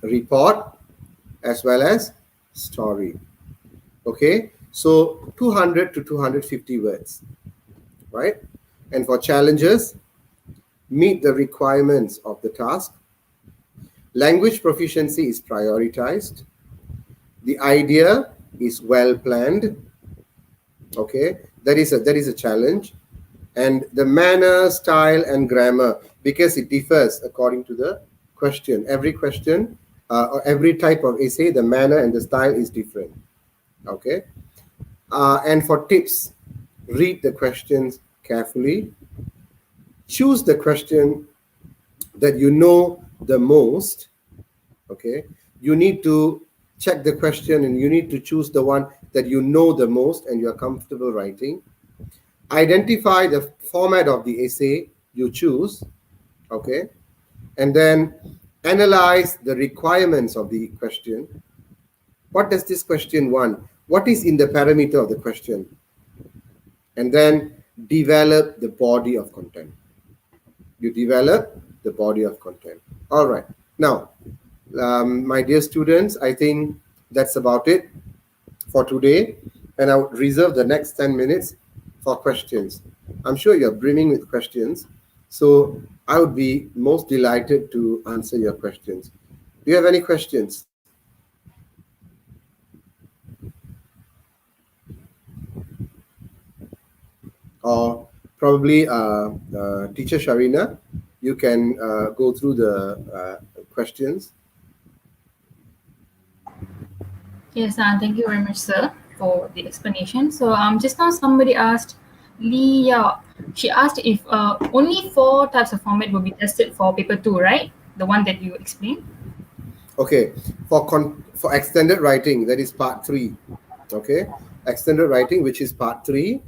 report, as well as story. Okay, so 200 to 250 words, right? And for challenges, meet the requirements of the task. Language proficiency is prioritized. The idea is well planned. Okay, that is a challenge. And the manner, style, and grammar, because it differs according to the question. Every question or every type of essay, the manner and the style is different. Okay, and for tips, read the questions carefully. Choose the question that you know the most. Okay, you need to check the question and you need to choose the one that you know the most and you're comfortable writing. Identify the format of the essay you choose. Okay, and then analyze the requirements of the question. What does this question want? What is in the parameter of the question? And then develop the body of content. You develop the body of content. All right. Now, my dear students, I think that's about it for today. And I would reserve the next 10 minutes for questions. I'm sure you're brimming with questions. So I would be most delighted to answer your questions. Do you have any questions? Or probably Teacher Sharina, you can go through the questions. Yes, thank you very much, sir, for the explanation. So, just now somebody asked, Leah, she asked if only four types of format will be tested for paper two, right? The one that you explained. Okay, for extended writing, that is part three. Okay, extended writing, which is part three,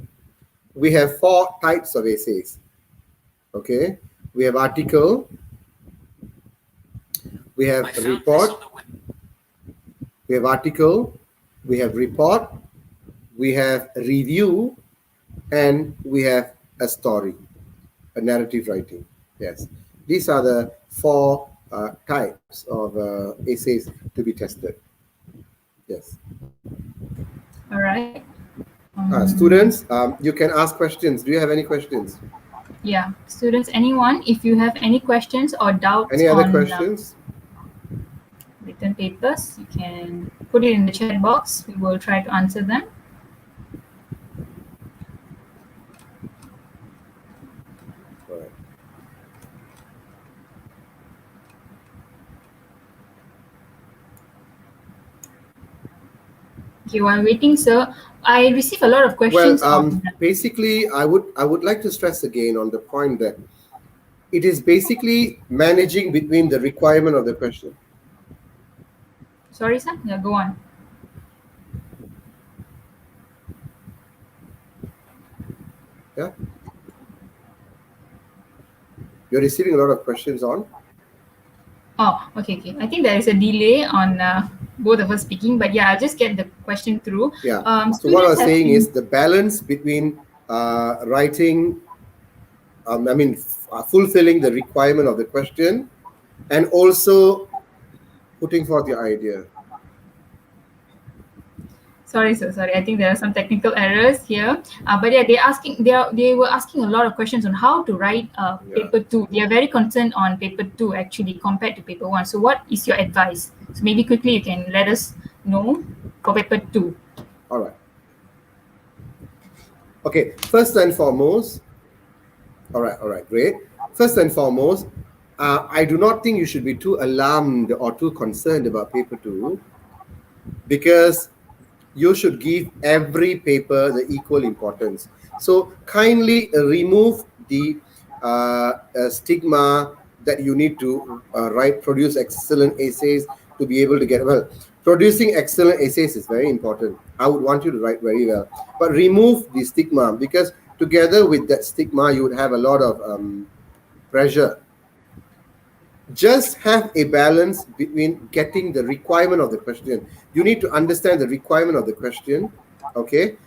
we have four types of essays. Okay, we have article, we have report, we have article, we have report, we have review, and we have a story, a narrative writing. Yes, these are the four types of essays to be tested. Yes. All right. Students, you can ask questions. Do you have any questions? Yeah, students, anyone, if you have any questions or doubts Any other on questions? written papers, you can put it in the chat box. We will try to answer them. All right. Okay, while waiting, sir, I receive a lot of Well, questions on. basically, I would like to stress again on the point that it is basically managing between the requirement of the question. Sorry, sir. Yeah, go on. Yeah, you're receiving a lot of questions on. Oh, okay, okay. I think there is a delay on both of us speaking, but yeah, I'll just get the question through. Yeah. So what I Students was have saying been. is the balance between writing, fulfilling the requirement of the question, and also putting forth your idea. Sorry, sir. Sorry, I think there are some technical errors here. But yeah, they were asking a lot of questions on how to write Yeah. paper two. They are very concerned on paper two actually compared to paper one. So what is your advice? So maybe quickly you can let us know for paper two. All right. Okay. First and foremost, all right, great. First and foremost, I do not think you should be too alarmed or too concerned about paper two, because you should give every paper the equal importance. So kindly remove the stigma that you need to produce excellent essays to be able to get well. Producing excellent essays is very important. I would want you to write very well, but remove the stigma, because together with that stigma, you would have a lot of pressure. Just have a balance between getting the requirement of the question. You need to understand the requirement of the question, okay,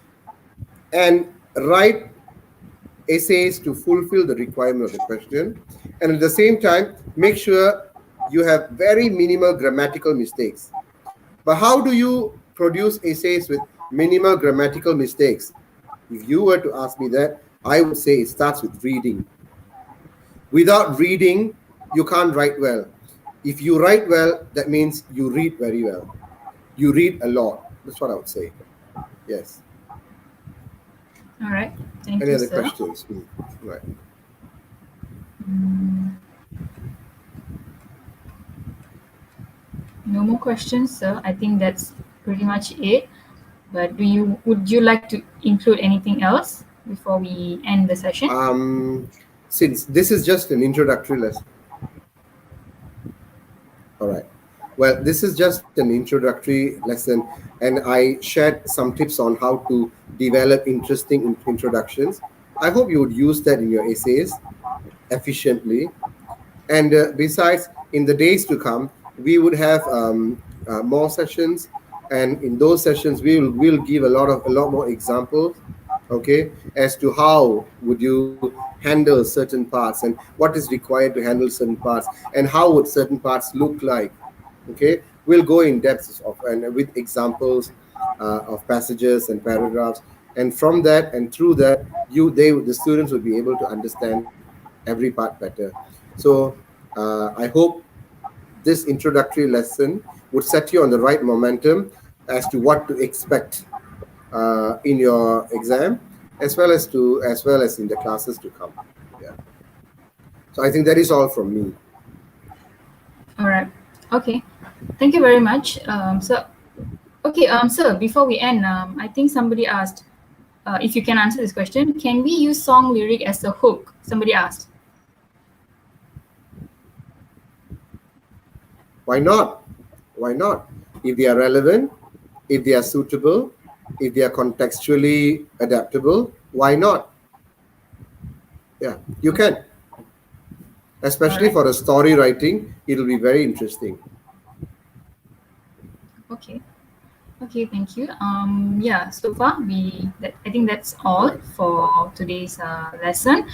and write essays to fulfill the requirement of the question. And at the same time, make sure you have very minimal grammatical mistakes. But how do you produce essays with minimal grammatical mistakes? If you were to ask me that, I would say it starts with reading. Without reading, you can't write well. If you write well, that means you read very well. You read a lot. That's what I would say. Yes. All right. Thank Any you, other sir. questions? Right. No more questions, sir. I think that's pretty much it. But would you like to include anything else before we end the session? Um, since this is just an introductory lesson, all right. Well, this is just an introductory lesson, and I shared some tips on how to develop interesting introductions. I hope you would use that in your essays efficiently. And besides, in the days to come, we would have more sessions, and in those sessions, we'll give a lot more examples, okay, as to how would you handle certain parts and what is required to handle certain parts and how would certain parts look like. Okay, we'll go in depth of and with examples of passages and paragraphs. and from that and through that, the students will be able to understand every part better. So I hope this introductory lesson would set you on the right momentum as to what to expect in your exam, as well as in the classes to come. Yeah. So I think that is all from me. All right. Okay. Thank you very much. Okay, sir, before we end, I think somebody asked if you can answer this question. Can we use song lyric as a hook? Somebody asked. Why not? Why not? If they are relevant, if they are suitable, if they are contextually adaptable, why not? Yeah, you Okay. can. All Especially right. for a story writing, it'll be very interesting. Okay. Okay, thank you. Yeah, so far I think that's All all right. for today's lesson.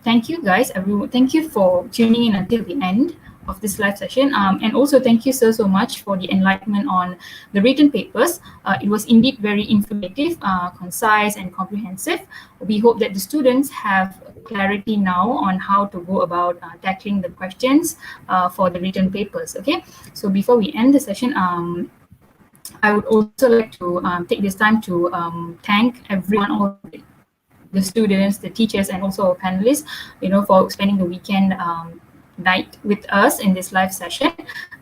Thank you guys, everyone. Thank you for tuning in until the end of this live session. And also thank you so much for the enlightenment on the written papers. It was indeed very informative, concise, and comprehensive. We hope that the students have clarity now on how to go about tackling the questions for the written papers. Okay, so before we end the session, I would also like to take this time to thank everyone, all the students, the teachers, and also our panelists, for spending the weekend night with us in this live session.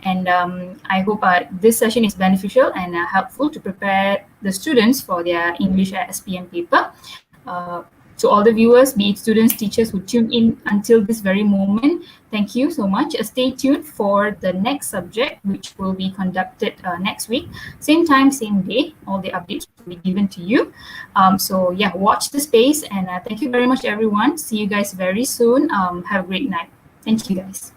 And I hope this session is beneficial and helpful to prepare the students for their English SPM paper. To all the viewers, be it students, teachers who tuned in until this very moment, thank you so much. Stay tuned for the next subject, which will be conducted next week. Same time, same day. All the updates will be given to you. So, yeah, watch the space. And thank you very much, everyone. See you guys very soon. Have a great night. Thank you, guys.